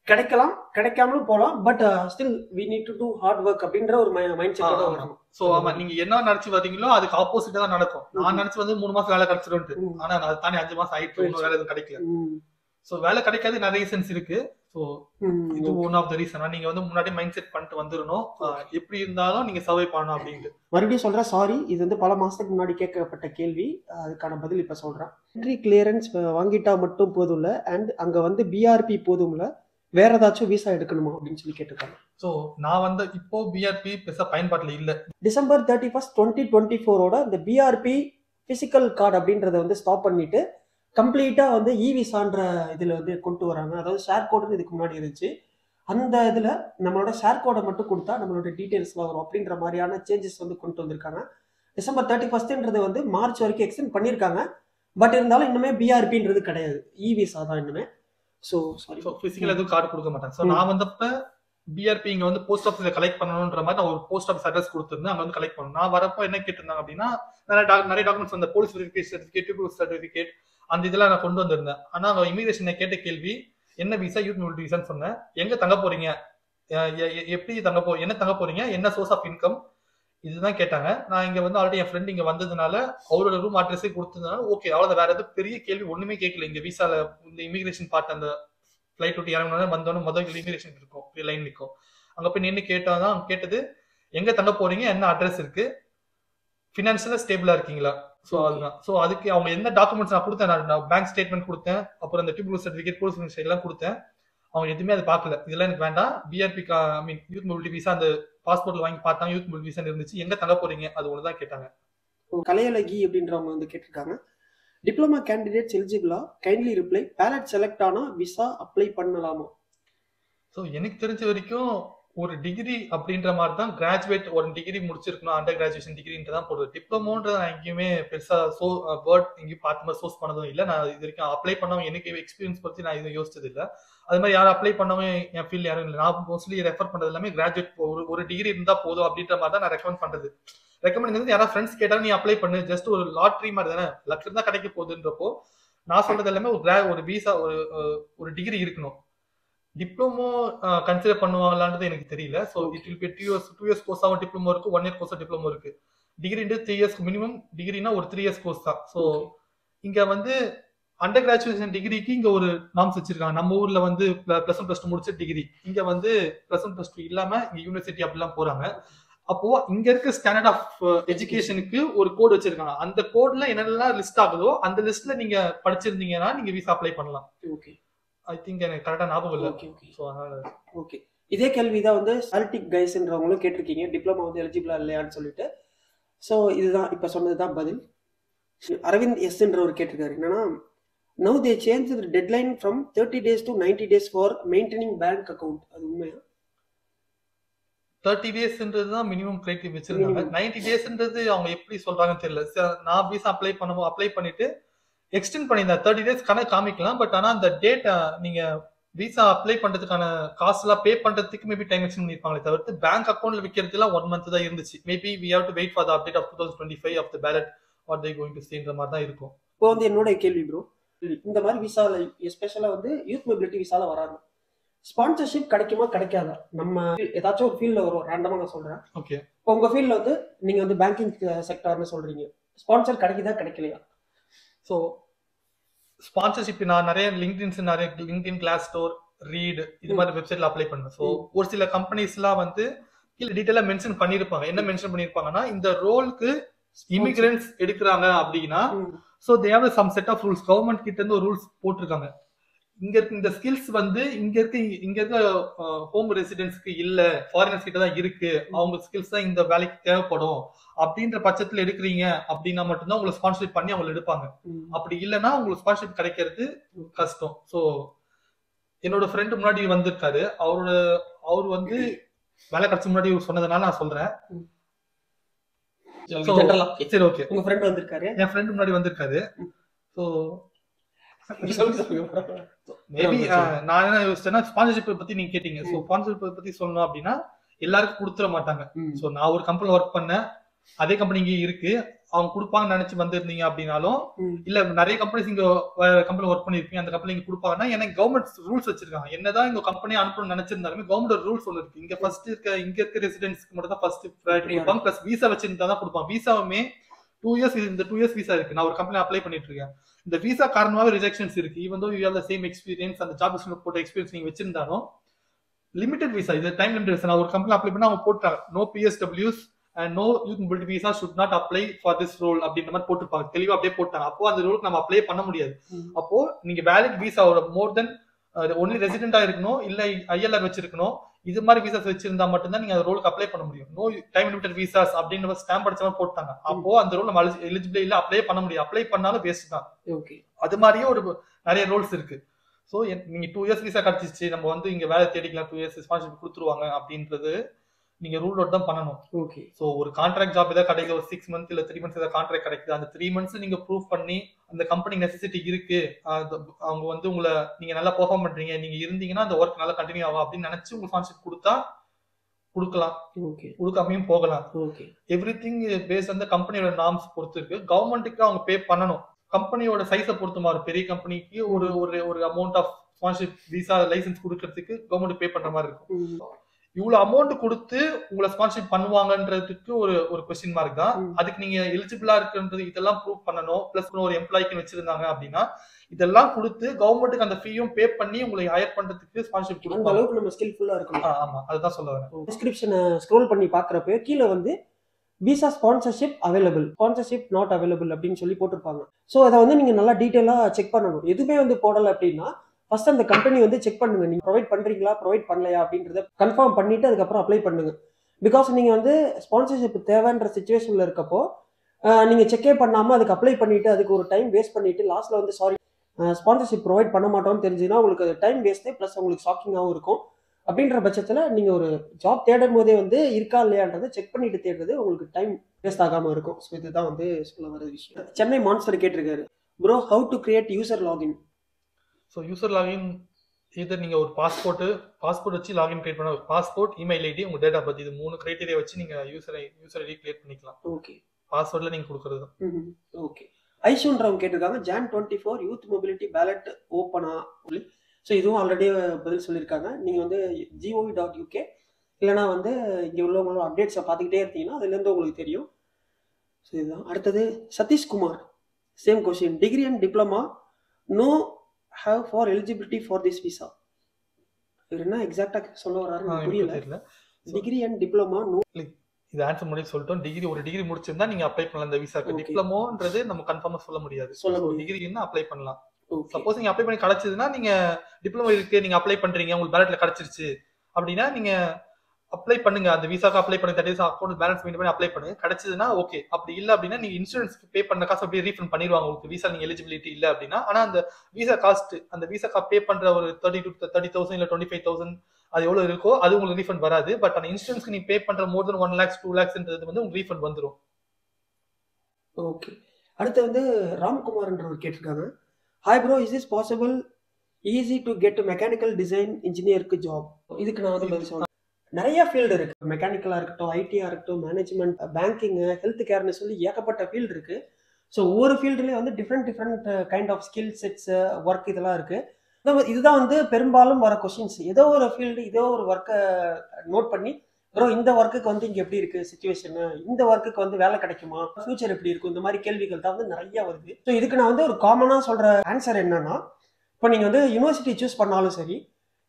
கிடைக்கலாம், கிடைக்காமலும் போகலாம். But still we need to do hard work அப்படின்ற ஒரு மைண்ட் செட்டோட வரணும். சோ ஆமா, நீங்க என்ன நினைச்சு வரீங்களோ அதுக்கு ஆப்போசிட்டா தான் நடக்கும். நான் நினைச்சு வந்து 3 மாசம் வேலை கிடைச்சிரும்ட்டு, ஆனா அது தானே 5 மாசம் ஆயிட்டு இன்னும் வேலை எதுவும் கிடைக்கல. சோ வேலை கிடைக்காது நிறைய ரீசன்ஸ் இருக்கு. சோ இது ஒன் ஆஃப் த ரீசன். நீங்க வந்து முன்னாடி மைண்ட் செட் பண்ணிட்டு வந்துடணும், எப்படி இருந்தாலும் நீங்க சர்வை பண்ணணும் அப்படின்ட்டு. மறுபடியும் சொல்றேன், சாரி, இது வந்து பல மாசத்துக்கு முன்னாடி கேட்கப்பட்ட கேள்வி, அதுக்கான பதில் இப்ப சொல்றேன். என்ட்ரி கிளியரன்ஸ் வாங்கிட்டா மட்டும் போதும் இல்ல, அண்ட் அங்க வந்து பிஆர்பி போதும் இல்ல, வேற ஏதாச்சும் விசா எடுக்கணுமா அப்படின்னு சொல்லி கேட்டிருக்காங்க. ஸோ நான் வந்து இப்போ பிஆர்பி பெருசாக பயன்பாட்டில் இல்லை. December 31st 2024 இந்த பிஆர்பி பிசிக்கல் கார்டு அப்படின்றத வந்து ஸ்டாப் பண்ணிட்டு கம்ப்ளீட்டா வந்து இ விசான்ற இதுல வந்து கொண்டு வராங்க. அதாவது ஷேர் கோடுன்னு இதுக்கு முன்னாடி இருந்துச்சு. அந்த இதுல நம்மளோட ஷேர் கோடை மட்டும் கொடுத்தா நம்மளோட டீடைல்ஸ்லாம் வரும் அப்படின்ற மாதிரியான சேஞ்சஸ் வந்து கொண்டு வந்திருக்காங்க. December 31st வந்து மார்ச் வரைக்கும் எக்ஸ்டெண்ட் பண்ணியிருக்காங்க. பட் இருந்தாலும் இன்னுமே பிஆர்பின்றது கிடையாது, இ விசா தான் இன்னுமே. ஸோ சாரி, பிசிக்கல் எதுவும் கார்டு கொடுக்க மாட்டேன். ஸோ நான் வந்தப்ப பிஆர்பி இங்க வந்து போஸ்ட் ஆஃபீஸ்ல கலெக்ட் பண்ணணுன்ற மாதிரி நான் ஒரு போஸ்ட் ஆஃபீஸ் அட்ரஸ் கொடுத்துருந்தேன். அங்க வந்து கலெக்ட் பண்ணணும். நான் வரப்போ என்ன கேட்டிருந்தாங்க அப்படின்னா நிறைய டாக்குமெண்ட்ஸ் அந்த போலீஸ் வெரிஃபிகேஷன் சர்டிஃபிகேட் சர்டிஃபிகேட் அந்த இதெல்லாம் நான் கொண்டு வந்திருந்தேன். ஆனா அவங்க இமிகிரேஷன் கேட்ட கேள்வி என்ன விசா, யூத் மொபிலிட்டி விசான்னு சொன்னேன். எங்க தங்க போறீங்க, எப்படி என்ன தங்க போறீங்க, என்ன சோர்ஸ் ஆஃப் இன்கம், இதுதான் கேட்டாங்க. நான் இங்க வந்து ஆல்ரெடி என் ஃப்ரெண்ட் இங்க வந்ததுனால அவரோட ரூம் அட்ரஸே கொடுத்ததுனால ஓகே அவ்வளவு, வேற எதுவும் பெரிய கேள்வி ஒண்ணுமே கேட்கல. இங்க விசால இந்த இமிகிரேஷன் பார்ட் அந்த ஃபிளைட் விட்டு இறங்கினோட வந்தோன்னு முதல் இமிகிரேஷன் இருக்கும், லைன் நிற்கும். அங்க போய் நின்று கேட்டாதான் கேட்டது எங்க தங்க போறீங்க, என்ன அட்ரஸ் இருக்கு, ஃபினான்ஷியலா ஸ்டேபிளா இருக்கீங்களா. ஸோ அதுதான். ஸோ அதுக்கு அவங்க என்ன டாக்குமெண்ட்ஸ் நான் கொடுத்தேன், நான் பேங்க் ஸ்டேட்மெண்ட் கொடுத்தேன், அப்புறம் அந்த டிபிள் சர்டிஃபிகேட் போலீஸ் எல்லாம் கொடுத்தேன். அவங்க எதுவுமே அதை பார்க்கல. இதெல்லாம் எனக்கு வேண்டாம், பிஆர்பி யூத் மொபிலிட்டி விசா அந்த பாஸ்போர்ட்ல வாங்கி பார்த்தாங்க, யூத் மொபிலிட்டி விசா இருந்துச்சு, எங்க தங்க போறீங்க அது ஒண்ணுதான் கேட்டாங்க. கலையழகி அப்படின்றவங்க வந்து கேட்டிருக்காங்க, டிப்ளமா கேண்டிடேட்ஸ் எலிஜிபிளா, கைண்ட்லி ரிப்ளை, பேலட் செலக்ட் ஆனா விசா அப்ளை பண்ணலாமா. ஸோ எனக்கு தெரிஞ்ச வரைக்கும் ஒரு டிகிரி அப்படின்ற மாதிரி தான் கிராஜுவேட் ஒரு டிகிரி முடிச்சிருக்கணும், அண்டர் கிராஜுவேஷன் டிகிரின்றதான் போடுறது. டிப்ளமோன்றது நான் எங்கேயுமே பெருசா வேர்ட் எங்கேயும் பார்த்து மாதிரி சோர்ஸ் பண்ணதும் இல்லை. நான் இது வரைக்கும் அப்ளை பண்ணவங்க எனக்கு எக்ஸ்பீரியன்ஸ் பற்றி நான் இது யோசிச்சது இல்லை. அது மாதிரி யாரும் அப்ளை பண்ணவங்க என் ஃபீல்ட் யாரும் இல்லை. நான் மோஸ்ட்லி ரெஃபர் பண்றது எல்லாமே கிராஜுவேட் ஒரு டிகிரி இருந்தா போதும் அப்படின்ற மாதிரி தான் நான் ரெக்கமெண்ட் பண்றது. ரெக்கமெண்ட் யாராவது ஃப்ரெண்ட்ஸ் கேட்டாலும் நீ அப்ளை பண்ணு, ஜஸ்ட் ஒரு லாட்ரி மாதிரி தானே, லக் இருந்தா கிடைக்க போகுதுன்றப்போ நான் சொல்றது எல்லாமே ஒரு விசா ஒரு டிகிரி இருக்கணும். டிப்ளமோ கன்சிடர் பண்ணுவாங்களான்றது எனக்கு தெரியல. So it will be 2 years course ஆகும், டிப்ளமோ இருக்கு, 1 இயர் கோர்ஸ் டிப்ளமோ இருக்கு. டிகிரி 3 இயர்ஸ் மினிமம், டிகிரினா ஒரு 3 இயர்ஸ் கோர்ஸ் தான். ஸோ இங்க வந்து அண்டர் கிராஜுவேஷன் டிகிரிக்கு இங்க ஒரு நாம்ஸ் வச்சிருக்காங்க. நம்ம ஊர்ல வந்து +1 +2 முடிச்ச டிகிரி, இங்க வந்து +1 +2 இல்லாம இங்க யூனிவர்சிட்டி அப்படிலாம் போறாங்க. அப்போ இங்க இருக்க ஸ்டாண்டர்ட் ஆஃப் எஜுகேஷனுக்கு ஒரு கோட் வச்சிருக்காங்க. அந்த கோட்ல என்னெல்லாம் லிஸ்ட் ஆகுதோ அந்த லிஸ்ட்ல நீங்க படிச்சிருந்தீங்கன்னா நீங்க விசா அப்ளை பண்ணலாம். ஓகே, ஐ திங்க் எனக்கு கரெக்டா ஞாபகம் இல்லை. ஸோ அதனால ஓகே, இதே கேள்விதான் வந்து சால்டிக் கைஸ்ன்றவங்களும் கேட்டிருக்கீங்க, டிப்ளமா வந்து எலிஜிபிளா இல்லையான்னு சொல்லிட்டு. ஸோ இதுதான் இப்ப சொன்னதுதான் பதில். அரவிந்த் எஸ்ன்றவர் கேட்டிருக்காரு என்னன்னா, now they changed the deadline from 30 days to 90 days for maintaining bank account. அது உண்மையா? 30 டேஸ்ன்றது தான் மினிமம் கிரைட்டீரியா வச்சிருக்காங்க. 90 டேஸ்ன்றது அவங்க எப்படி சொல்றாங்கன்னு தெரியல. நான் விசா அப்ளை பண்ணிட்டு எக்ஸ்டெண்ட் பண்ணியிருந்தேன். 30 டேஸ் கணக்கு காமிக்கலாம். பட் ஆனா அந்த டேட் நீங்க விசா அப்ளை பண்றதுக்கான காசு எல்லாம் பே பண்றதுக்கு மேபி டைம் எக்ஸ்டெண்ட் பண்ணிருப்பாங்களே தவிர்த்து பேங்க் அக்கௌண்ட்ல வைக்கிறதுலாம் 1 month தான் இருந்துச்சு. Maybe we have to wait for the update of 2025 of the ballot what they going to sayன்ற மாதிரி தான் இருக்கும். இப்போ வந்து என்னோட கேள்வி ப்ரோ, இந்த மாதிரி விசால எஸ்பெஷலா வந்து யூத் மொபிலிட்டி விசால வராங்க, ஸ்பான்சர்ஷிப் கிடைக்குமா கிடைக்காதா? நம்ம ஏதாச்சும் ஒரு ஃபீல்ட்ல வரும், ரேண்டமா நான் சொல்றேன். ஓகே, இப்போ உங்க ஃபீல்ட்ல வந்து நீங்க வந்து பேங்கிங் செக்டார்னு சொல்றீங்க, ஸ்பான்சர் கிடைக்குதா கிடைக்கலையா? ஸோ ஸ்பான்சர்ஷிப் நான் நிறைய லிங்க்டின், கிளாஸ் ஸ்டோர், ரீட் இது மாதிரி வெப்சைட்ல அப்ளை பண்ணுவேன். ஸோ ஒரு சில கம்பெனிஸ்லாம் வந்து கீழே டீட்டெயிலா மென்ஷன் பண்ணிருப்பாங்க. என்ன மென்ஷன் பண்ணிருப்பாங்கன்னா, இந்த ரோலுக்கு இமிகிரன்ட்ஸ் எடுக்கிறாங்க அப்படின்னா so they have some set of rules. Government கிட்ட இருந்து ஒரு ரூல்ஸ் போட்டிருக்காங்க. இங்க இருக்க இந்த ஸ்கில்ஸ் வந்து இங்க இருக்க ஹோம் ரெசிடென்ட்ஸ்க்கு இல்ல, ஃபாரினர்ஸ் கிட்ட தான் இருக்கு, அவங்க ஸ்கில்ஸ் தான் இந்த வேலைக்கு தேவைப்படும் அப்படின்ற பட்சத்துல எடுக்கிறீங்க அப்படின்னா மட்டும்தான் உங்களை ஸ்பான்சர்ஷிப் பண்ணி அவங்க எடுப்பாங்க. அப்படி இல்லைன்னா உங்களுக்கு ஸ்பான்சர்ஷிப் கிடைக்கிறது கஷ்டம். ஸோ என்னோட ஃப்ரெண்டு முன்னாடி வந்திருக்காரு, அவர் வந்து வேலை கிடைச்ச முன்னாடி சொன்னதுனால நான் சொல்றேன். சரி ஓகே, உங்க ஃப்ரெண்ட் வந்திருக்காரு, என் ஃப்ரெண்ட் முன்னாடி வந்திருக்காரு. ஸோ மேபி நான் என்ன யோசிச்சேன்னா, ஸ்பான்சர்ஷிப் பத்தி நீங்க கேட்டீங்க. ஸோ ஸ்பான்சர்ஷிப் பத்தி சொல்லணும் அப்படின்னா எல்லாருக்கும் கொடுத்துட மாட்டாங்க. ஸோ நான் ஒரு கம்பெனில ஒர்க் பண்ணேன், அதே கம்பெனி இங்க இருக்கு, அவங்க கொடுப்பாங்கன்னு நினைச்சு வந்திருந்தீங்க அப்படின்னாலும், இல்ல நிறைய கம்பெனிஸ் இங்க கம்பெனி ஒர்க் பண்ணிருப்பீங்க, அந்த கம்பெனி இங்க கொடுப்பாங்கன்னா, எனக்கு கவர்மெண்ட் ரூல்ஸ் வச்சிருக்காங்க. என்னதான் இந்த கம்பெனி அனுப்பணும்னு நினைச்சிருந்தாலுமே கவர்மெண்ட் ரூல்ஸ் ஒன்று இருக்கு. இங்க இருக்க ரெசிடென்ட்ஸ்க்கு மட்டும் தான் ஃபர்ஸ்ட் ப்ரையாரிட்டி கொடுப்பாங்க. பிளஸ் விசா வச்சிருந்தா தான் கொடுப்பாங்க. விசாவுமே 2 இயர்ஸ், இந்த 2 இயர்ஸ் விசா இருக்கு. நான் ஒரு கம்பெனி அப்ளை பண்ணிட்டு இருக்கேன். இந்த விசா காரணமாவே ரிஜெக்ஷன்ஸ் இருக்கு. Even though you have the same experience, அந்த ஜாப் டிஸ்கிரிப்ஷன் போட்ட எக்ஸ்பீரியன்ஸ் நீங்க வச்சிருந்தாலும் லிமிடெட் விசா, இது டைம் லிமிடெட் விசா. நான் ஒரு கம்பெனி அப்ளை பண்ணா அவங்க போட்டாங்க no PSWs and no youth mobility visa should not apply for this role அப்படின்ற மாதிரி போட்டுருப்பாங்க. தெளிவா அப்படியே போட்டாங்க. அப்போ அந்த ரூலுக்கு நம்ம அப்ளை பண்ண முடியாது. அப்போ நீங்க வேலிட் விசா மோர் தென் ஒன்லி ரெசிடென்டா இருக்கணும், இல்ல ஐஎல்ஆர் வச்சிருக்கணும். இது மாதிரி விசாஸ் வச்சிருந்தா மட்டும்தான் நீங்க அந்த ரோலுக்கு அப்ளை பண்ண முடியும். நோ டைம் லிமிட்டட் விசாஸ் அப்படின்னு ஸ்டாம்ப் அடிச்சா போட்டாங்க. அப்போ அந்த ரோல் நம்ம எலிஜிபிள் இல்ல, அப்ளை பண்ண முடியும். அப்ளை பண்ணாலும் வேஸ்ட் தான். அது மாதிரியே ஒரு நிறைய ரோல்ஸ் இருக்கு. ஸோ நீங்க 2 இயர்ஸ் விசா கிடைச்சிச்சு, நம்ம வந்து இங்க வேலை தேடிக்கலாம், 2 இயர்ஸ் ஸ்பான்சர்ஷிப் கொடுத்துருவாங்க அப்படின்றது நீங்க ரூல் அவுட் தான் பண்ணணும். ஓகே. ஸோ ஒரு கான்ட்ராக்ட் ஜாப் ஏதாவது கிடைக்குது, ஒரு 6 மந்த் இல்ல 3 மந்த்ஸ் ஏதாவது கான்ட்ராக்ட் கிடைக்குது, அந்த 3 மந்த்ஸ் நீங்க ப்ரூவ் பண்ணி அந்த கம்பெனி நெசசிட்டி இருக்கு, அவங்க வந்து உங்களை நீங்க நல்லா பெர்ஃபார்ம் பண்றீங்க, நீங்க இருந்தீங்கன்னா அந்த ஒர்க் நல்லா கண்டினியூ ஆகும் அப்படின்னு நினைச்சு உங்களுக்கு ஸ்பான்சர்ஷிப் கொடுத்தா கொடுக்கலாம், கொடுக்காமையும் போகலாம். எவ்ரிதிங் பேஸ்ட் அந்த கம்பெனியோட நார்ம்ஸ் பொறுத்து இருக்கு. கவர்மெண்ட்டுக்கு அவங்க பே பண்ணணும். கம்பெனியோட சைஸை பொறுத்து மாறும். பெரிய கம்பெனிக்கு ஒரு ஒரு amount of sponsorship visa licence கொடுக்கறதுக்கு கவர்மெண்ட் பே பண்ற மாதிரி இருக்கும். இவ்வளவு அமௌண்ட் கொடுத்து உங்களை ஸ்பான்சர்ஷிப் பண்ணுவாங்கன்றதுக்கு ஒரு கொஸ்டின் மார்க் தான். அதுக்கு நீங்க எலிஜிபிளா இருக்குன்றது இதெல்லாம் ப்ரூவ் பண்ணணும். பிளஸ் ஒரு எம்ப்ளாய்க்கு வச்சிருந்தாங்க அப்படின்னா இதெல்லாம் கொடுத்து கவர்மெண்ட்டுக்கு அந்த ஃபீயும் பே பண்ணி உங்களை ஹையர் பண்றதுக்கு ஸ்பான்சர்ஷிப் கொடுப்பாங்க. அந்த அளவுக்கு நம்ம ஸ்கில்ஃபுல்லா இருக்கணும். ஆமா, அதுதான் சொல்ல வரேன். டிஸ்கிரிப்ஷனை ஸ்க்ரோல் பண்ணி பாக்குறப்ப கீழே வந்து visa sponsorship available, sponsorship not available அப்படின்னு சொல்லி போட்டிருப்பாங்க. ஸோ அதை வந்து நீங்க நல்லா டீட்டெயிலா செக் பண்ணணும். எதுவுமே வந்து போடலை அப்படின்னா ஃபர்ஸ்ட் அந்த கம்பெனி வந்து செக் பண்ணுங்க, நீங்க ப்ரொவைட் பண்றீங்களா ப்ரொவைட் பண்ணலையா அப்படின்றத கன்ஃபார்ம் பண்ணிட்டு அதுக்கப்புறம் அப்ளை பண்ணுங்க. பிகாஸ் நீங்க வந்து ஸ்பான்சர்ஷிப் தேவைன்ற சிச்சுவேஷன்ல இருக்கப்போ நீங்க செக்கே பண்ணாம அதுக்கு அப்ளை பண்ணிட்டு அதுக்கு ஒரு டைம் வேஸ்ட் பண்ணிட்டு லாஸ்ட்ல வந்து சாரி ஸ்பான்சர்ஷிப் ப்ரொவைட் பண்ண மாட்டோம்னு தெரிஞ்சுன்னா உங்களுக்கு அது டைம் வேஸ்ட்டே ப்ளஸ் உங்களுக்கு ஷாக்கிங்காகவும் இருக்கும். அப்படின்ற பட்சத்தில் நீங்க ஒரு ஜாப் தேடும் போதே வந்து இருக்கா இல்லையான்றதை செக் பண்ணிட்டு தேடுறது உங்களுக்கு டைம் வேஸ்ட் ஆகாம இருக்கும். ஸோ இதுதான் வந்து சொல்ல வர விஷயம். சென்னை மான்ஸ்டர் கேட்டிருக்காரு, bro how to create user login. So user login இதை நீங்கள் ஒரு பாஸ்போர்ட் வச்சு லாகின் கிரியேட் பண்ண, பாஸ்போர்ட், இமெயில் ஐடி, உங்கள் டேட் ஆஃப் பர்த், இது 3 கிரைட்டீரியா வச்சு நீங்கள் யூசர் ஐடி கிரியேட் பண்ணிக்கலாம். ஓகே. பாஸ்வேர்டில் நீங்கள் கொடுக்குறது. ஓகே. ஐஷுன்றவங்க கேட்டிருக்காங்க, Jan 24 யூத் மொபிலிட்டி பேலட் ஓப்பனா. ஸோ இதுவும் ஆல்ரெடி பதில் சொல்லியிருக்காங்க. நீங்கள் வந்து gov.uk இல்லைனா வந்து இங்கே உள்ளவங்களோட அப்டேட்ஸை பார்த்துக்கிட்டே இருந்தீங்கன்னா அதுலேருந்து உங்களுக்கு தெரியும். ஸோ இதுதான். அடுத்தது Sathishkumar, same question, degree and diploma no have for eligibility for this visa. என்ன எக்ஸாக்ட்டா சொல்ல வராரு புரியல. டிகிரி அண்ட் டிப்ளமா நோ, இது ஆன்சர் முன்னாடி சொல்லிட்டோம். ஒரு டிகிரி முடிச்சிருந்தா நீங்க அப்ளை பண்ணலாம் இந்த விசாக்கு. டிப்ளமோன்றது நம்ம கன்ஃபார்மா சொல்ல முடியாது. டிகிரின்னா அப்ளை பண்ணலாம். சப்போஸ் நீங்க அப்ளை பண்ணி கிடைச்சதுன்னா நீங்க டிப்ளமோ இருக்கு, நீங்க அப்ளை பண்றீங்க, உங்களுக்கு பேலட்ல கிடைச்சிருச்சு அப்படின்னா நீங்க அப்ளை பண்ணுங்க, அந்த விசாக்கு அப்ளை பண்ணுங்க, 30 days அக்கௌண்ட் பேலன்ஸ் மெயின்டைன் பண்ணி அப்ளை பண்ணுங்க. கிடைச்சதுன்னா ஓகே. அப்படி இல்ல அப்படின்னா நீங்க இன்சூரன்ஸ்க்கு பே பண்ண காசு அப்படியே ரீஃபண்ட் பண்ணிடுவாங்க உங்களுக்கு, விசா நீங்க எலிஜிபிலிட்டி இல்ல அப்படின்னா. ஆனா அந்த விசா காஸ்ட், அந்த விசா பே பண்ற ஒரு 30,000 இல்ல 25,000 அது எவ்வளவு இருக்கோ அது உங்களுக்கு ரீஃபண்ட் வராது. பட் அந்த இன்சூரன்ஸ்க்கு நீங்க பே பண்ற மோர் தென் 1 lakhs 2 lakhsன்றது வந்து உங்களுக்கு ரீஃபண்ட் வந்துடும். ஓகே. அடுத்து வந்து ராம்குமார்ன்றவர் கேட்டிருக்காங்க, hi bro, is this possible easy to get mechanical design இன்ஜினியருக்கு ஜாப். இதுக்கு நான் வந்து பதில் சொல்றேன். நிறைய ஃபீல்டு இருக்கு. மெக்கானிக்கலா இருக்கட்டும், ஐடியா இருக்கட்டும், மேனேஜ்மெண்ட், பேங்கிங், ஹெல்த் கேர்னு சொல்லி ஏகப்பட்ட ஃபீல்டு இருக்கு. ஸோ ஒவ்வொரு ஃபீல்டுலேயே வந்து different kind of skill sets, work இதெல்லாம் இருக்கு. இதுதான் வந்து பெரும்பாலும் வர கொஸ்டின்ஸ். ஏதோ ஒரு ஃபீல்டு, ஏதோ ஒரு ஒர்க்கை நோட் பண்ணி, ப்ரோ இந்த ஒர்க்குக்கு வந்து இங்கே எப்படி இருக்கு சிச்சுவேஷன், இந்த ஒர்க்குக்கு வந்து வேலை கிடைக்குமா, ஃபியூச்சர் எப்படி இருக்கும், இந்த மாதிரி கேள்விகள் தான் வந்து நிறைய வருது. ஸோ இதுக்கு நான் வந்து ஒரு காமனாக சொல்ற ஆன்சர் என்னன்னா, இப்போ நீங்கள் வந்து யூனிவர்சிட்டி சூஸ் பண்ணாலும் சரி,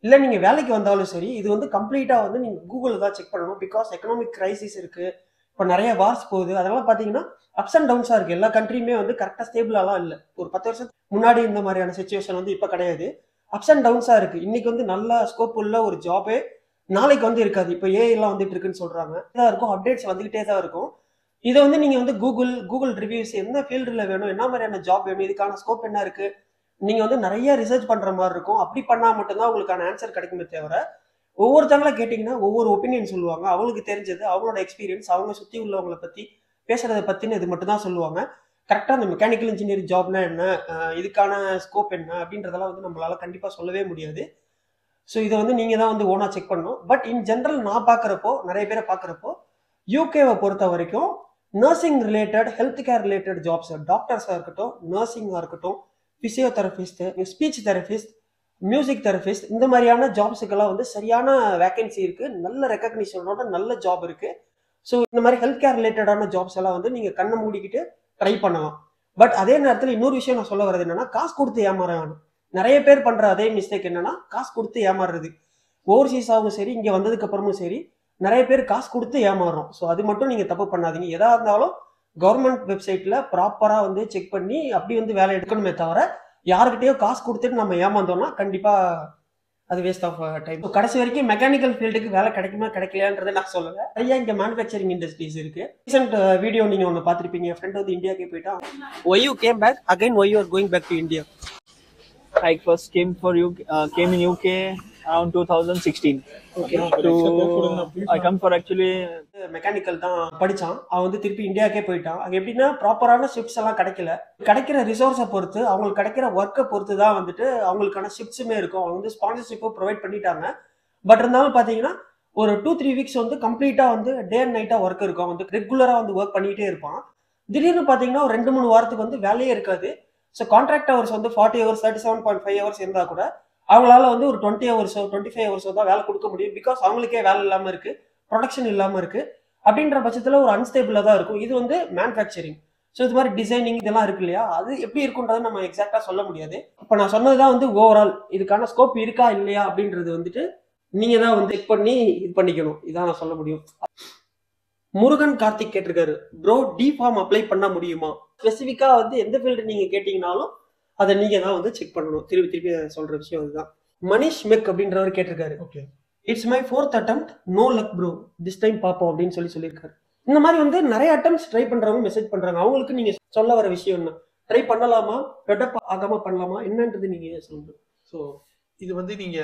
இல்லை நீங்கள் வேலைக்கு வந்தாலும் சரி, இது வந்து கம்ப்ளீட்டாக வந்து நீங்கள் கூகுளில் தான் செக் பண்ணணும். பிகாஸ் எக்கனாமிக் கிரைசிஸ் இருக்குது, இப்போ நிறைய வார்ஸ் போகுது. அதெல்லாம் பார்த்தீங்கன்னா அப்ஸ் அண்ட் டவுன்ஸாக இருக்குது. எல்லா கண்ட்ரியுமே வந்து கரெக்டாக ஸ்டேபிளாலாம் இல்லை. ஒரு 10 வருஷத்துக்கு முன்னாடி இந்த மாதிரியான சுச்சுவேஷன் வந்து இப்போ கிடையாது. அப்ஸ் அண்ட் டவுன்ஸாக இருக்குது. இன்னைக்கு வந்து நல்ல ஸ்கோப் உள்ள ஒரு ஜாபே நாளைக்கு வந்து இருக்காது. இப்போ ஏஐலாம் வந்துட்டு இருக்குன்னு சொல்கிறாங்க. இதாக இருக்கும், அப்டேட்ஸ் வந்துகிட்டே தான் இருக்கும். இதை வந்து நீங்கள் வந்து கூகுள் ரிவ்யூஸ், என்ன ஃபீல்டில் வேணும், என்ன மாதிரியான ஜாப் வேணும், இதுக்கான ஸ்கோப் என்ன இருக்குது, நீங்க வந்து நிறைய ரிசர்ச் பண்ற மாதிரி இருக்கும். அப்படி பண்ணா மட்டும்தான் உங்களுக்கான ஆன்சர் கிடைக்குமே தவிர, ஒவ்வொருத்தங்கள கேட்டீங்கன்னா ஒவ்வொரு ஒப்பீனியன் சொல்லுவாங்க. அவங்களுக்கு தெரிஞ்சது, அவங்களோட எக்ஸ்பீரியன்ஸ், அவங்க சுத்தி உள்ளவங்களை பத்தி பேசுறதை பத்தின்னு இது மட்டும் தான் சொல்லுவாங்க. கரெக்டா அந்த மெக்கானிக்கல் இன்ஜினியரிங் ஜாப்னா என்ன, இதுக்கான ஸ்கோப் என்ன அப்படின்றதெல்லாம் வந்து நம்மளால கண்டிப்பா சொல்லவே முடியாது. ஸோ இதை வந்து நீங்க தான் வந்து ஓனா செக் பண்ணணும். பட் இன் ஜென்ரல் நான் பார்க்குறப்போ, நிறைய பேரை பார்க்குறப்போ, யூகேவை பொறுத்த வரைக்கும் nursing related, health care related jobs, டாக்டர்ஸாக இருக்கட்டும், நர்சிங்காக இருக்கட்டும், physiotherapist, speech therapist, music therapist, இந்த மாதிரியான ஜாப்ஸுக்கெல்லாம் வந்து சரியான வேகன்சி இருக்கு, நல்ல ரெக்கக்னிஷனோட நல்ல ஜாப் இருக்கு. ஸோ இந்த மாதிரி ஹெல்த் கேர் ரிலேட்டடான ஜாப்ஸ் எல்லாம் வந்து நீங்க கண்ணை மூடிக்கிட்டு ட்ரை பண்ணலாம். பட் அதே நேரத்தில் இன்னொரு விஷயம் நான் சொல்ல வர்றது என்னன்னா, காசு கொடுத்து ஏமாற வேணும். நிறைய பேர் பண்ற அதே மிஸ்டேக் என்னன்னா, காசு கொடுத்து ஏமாறுறது. ஓவர்சீஸாகவும் சரி, இங்க வந்ததுக்கு அப்புறமும் சரி, நிறைய பேர் காசு கொடுத்து ஏமாறுறோம். ஸோ அது மட்டும் நீங்க தப்பு பண்ணாதீங்க. எதா இருந்தாலும் கவர்மெண்ட் வெப்சைட்ல ப்ராப்பரா வந்து செக் பண்ணி அப்படி வந்து வேலை எடுக்கணுமே தவிர, யாருக்கிட்டயோ காசு கொடுத்துட்டு நம்ம ஏமாந்தோம்னா கண்டிப்பா அது வேஸ்ட் ஆஃப் டைம். கடைசி வரைக்கும் மெக்கானிக்கல் ஃபீல்டுக்கு வேலை கிடைக்குமா கிடைக்கலையான்றதை நான் சொல்லலை. நிறைய இங்கே மேனுஃபேக்சரிங் இண்டஸ்ட்ரீஸ் இருக்கு. ரீசெண்ட் வீடியோ நீங்க ஒன்று பார்த்துருப்பீங்க, என் ஃப்ரெண்ட் வந்து இந்தியாவுக்கே போயிட்டா. Why you came back again, why you are going back to India? I first came in UK around 2016. Okay. I come for actually mechanical தான் படிச்சான். அவன் வந்து திருப்பி இந்தியாவுக்கே போயிட்டான். அங்கே எப்படின்னா ப்ராப்பரான ஷிப்ஸ் எல்லாம் கிடைக்கல. கிடைக்கிற ரிசோர்ஸை பொறுத்து, அவங்களுக்கு கிடைக்கிற ஒர்க்கை பொறுத்து தான் வந்துட்டு அவங்களுக்கான ஷிப்ஸுமே இருக்கும். அவங்க வந்து ஸ்பான்சர்ஷிப்பும் ப்ரொவைட் பண்ணிட்டாங்க. பட் இருந்தாலும் பார்த்தீங்கன்னா ஒரு 2-3 வீக்ஸ் வந்து கம்ப்ளீட்டாக வந்து டே அண்ட் நைட்டாக ஒர்க் இருக்கும். வந்து ரெகுலராக வந்து ஒர்க் பண்ணிகிட்டே இருப்பான். திடீர்னு பார்த்தீங்கன்னா ஒரு 2-3 வாரத்துக்கு வந்து வேலையே இருக்காது. ஸோ கான்ட்ராக்ட் ஹவர்ஸ் வந்து 40 ஹவர்ஸ் 37.5 ஹவர்ஸ் இருந்தால் கூட அவங்களால வந்து ஒரு 20 ஹவர்ஸோ 25 ஹவர்ஸோ தான் வேலை கொடுக்க முடியும். பிகாஸ் அவங்களுக்கே வேலை இல்லாமல் இருக்கு, ப்ரொடக்ஷன் இல்லாமல் இருக்கு. அப்படின்ற பட்சத்தில் ஒரு அன்ஸ்டேபிளாக தான் இருக்கும். இது வந்து மேனுஃபேக்சரிங். ஸோ இது மாதிரி டிசைனிங் இதெல்லாம் இருக்கு இல்லையா, அது எப்படி இருக்குன்றதை நம்ம எக்ஸாக்டாக சொல்ல முடியாது. இப்போ நான் சொன்னதுதான் வந்து ஓவரால் இதுக்கான ஸ்கோப் இருக்கா இல்லையா அப்படின்றது வந்துட்டு நீங்கள் தான் வந்து செக் பண்ணி இது பண்ணிக்கணும். இதான் நான் சொல்ல முடியும். முருகன் கார்த்திக் கேட்டிருக்காரு, ப்ரோ டி ஃபார்ம் அப்ளை பண்ண முடியுமா? ஸ்பெசிஃபிக்காக வந்து எந்த ஃபீல்டு நீங்கள் கேட்டிங்கனாலும் அதை நீங்கள் தான் வந்து செக் பண்ணணும். திருப்பி திருப்பி சொல்கிற விஷயம் அதுதான். மனிஷ் மெக் அப்படின்றவர் கேட்டிருக்காரு, okay, it's my 4th attempt, no luck bro, this time பார்ப்போம் அப்படின்னு சொல்லியிருக்காரு. இந்த மாதிரி வந்து நிறைய அட்டம்ப்ட்ஸ் ட்ரை பண்ணுறவங்க மெசேஜ் பண்ணுறாங்க. அவங்களுக்கு நீங்கள் சொல்ல வர விஷயம் என்ன? ட்ரை பண்ணலாமா, ரெட்டப் ஆகாமல் பண்ணலாமா, என்னன்றது நீங்கள் சொல்லணும். ஸோ இது வந்து நீங்க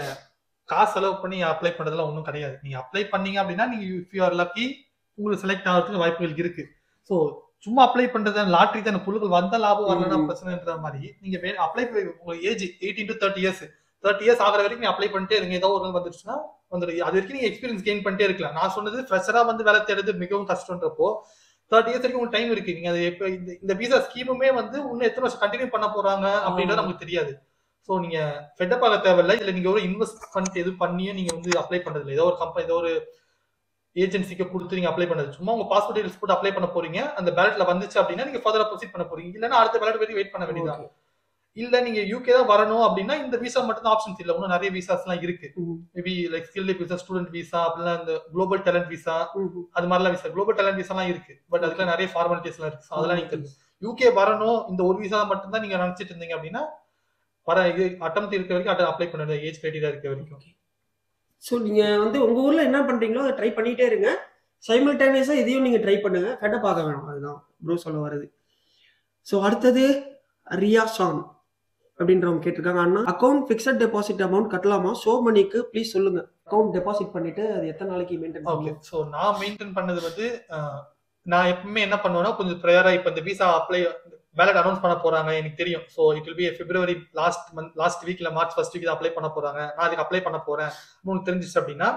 காசு செலவு பண்ணி அப்ளை பண்றதுலாம் ஒன்றும் கிடையாது. நீங்க அப்ளை பண்ணீங்க அப்படின்னா நீங்க இஃப் யூ ஆர் லக்கி உங்களுக்கு செலக்ட் ஆகிறதுக்கு வாய்ப்புகள் இருக்கு. ஸோ சும்மா அப்ளை பண்றது லாட்ரி தான், புள்ளுகள் வந்த லாபம் வரலன்னா பிரச்சனைன்ற மாதிரி நீங்க அப்ளை உங்களுக்கு ஏஜ் 18 to 30 இயர்ஸ் 30 இயர்ஸ் ஆகிற வரைக்கும் நீங்க அப்ளை பண்ணிட்டே இருங்க. ஏதோ ஒரு வந்துருச்சுன்னா வந்துடும். அது வரைக்கும் நீங்க எக்ஸ்பீரியன்ஸ் கெயின் பண்ணிட்டே இருக்கலாம். நான் சொன்னது ஃப்ரெஷரா வந்து வேலை தேடுறது மிகவும் கஷ்டம்ன்றப்போ 30 இயர்ஸ் வரைக்கும் உங்களுக்கு டைம் இருக்கு. நீங்க அது எப்போ இந்த விசா ஸ்கீமுமே வந்து இன்னும் எத்தனை வருஷம் கண்டினியூ பண்ண போறாங்க அப்படின்றது நமக்கு தெரியாது. ஸோ நீங்க ஃபெட்டப் ஆக தேவையில்லை. இல்லை நீங்க ஒரு இன்வெஸ்ட்மெண்ட் எது பண்ணியே நீங்க வந்து அப்ளை பண்றது இல்லை. ஏதோ ஒரு கம்பெனி ஏதோ ஒரு ஏஜென்சிக்கு கொடுத்து நீங்க அப்ளை பண்ணது சும்மா உங்க பாஸ்போர்ட் டீடைல்ஸ் போட்டு அப்ளை பண்ண போறீங்க. அந்த பேலட்ல வந்துச்சு அப்படின்னா நீங்க ஃபர்தரா ப்ரொசீட் பண்ண போறீங்க. இல்லைன்னா அடுத்த பேலட் வரைக்கும் வெயிட் பண்ண வேண்டியதான். இல்ல நீங்க யூகே தான் வரணும் அப்படின்னா இந்த விசா மட்டும் தான் ஆப்ஷன்ஸ் இல்லை. இன்னும் நிறைய விசாஸ் எல்லாம் இருக்கு. Maybe like skill visa, student visa, அப்படின்னா இந்த குளோபல் டேலண்ட் விசா, அது மாதிரிலாம் விசா, குளோபல் டேலண்ட் விசா எல்லாம் இருக்கு. பட் அதுக்கு நிறைய ஃபார்மாலிட்டிஸ் எல்லாம் இருக்கு. அதெல்லாம் நீங்க தெரியும். யூகே வரணும் இந்த ஒரு விசா மட்டும் தான் நீங்க நினைச்சிட்டு இருந்தீங்க அப்படின்னா வர இது அட்டெம்ப்ட் இருக்க வரைக்கும் அப்ளை பண்ண ஏஜ் கிரைட்டீரியா இருக்க வரைக்கும். ஸோ நீங்கள் வந்து உங்கள் ஊரில் என்ன பண்ணுறீங்களோ அதை ட்ரை பண்ணிகிட்டே இருங்க. சைமல்டேனியஸாக இதையும் நீங்கள் ட்ரை பண்ணுங்க. ஃபெட்டப் ஆக வேணும். அதுதான் ப்ரோ சொல்ல வருது. ஸோ அடுத்தது ரியா ஷான் அப்படின்றவங்க கேட்டிருக்காங்க, அண்ணா அக்கௌண்ட் ஃபிக்ஸட் டெபாசிட் அமௌண்ட் கட்டலாமா? ஷோ மணிக்கு ப்ளீஸ் சொல்லுங்க. அக்கௌண்ட் டெபாசிட் பண்ணிட்டு அது எத்தனை நாளைக்கு மெயின்டைன் ஓகே. ஸோ நான் மெயின்டைன் பண்ணது வந்து நான் எப்பவுமே என்ன பண்ணுவேன்னா கொஞ்சம் ப்ரையரா இப்போ இந்த விசா அப்ளை பேலட் அனௌன்ஸ் பண்ண போறாங்க எனக்கு தெரியும். So it will be February last வீக்ல மார்ச் ஃபர்ஸ்ட் வீக் அப்ளை பண்ண போறாங்க. நான் அதுக்கு அப்ளை பண்ண போறேன் உங்களுக்கு தெரிஞ்சிச்சு அப்படின்னா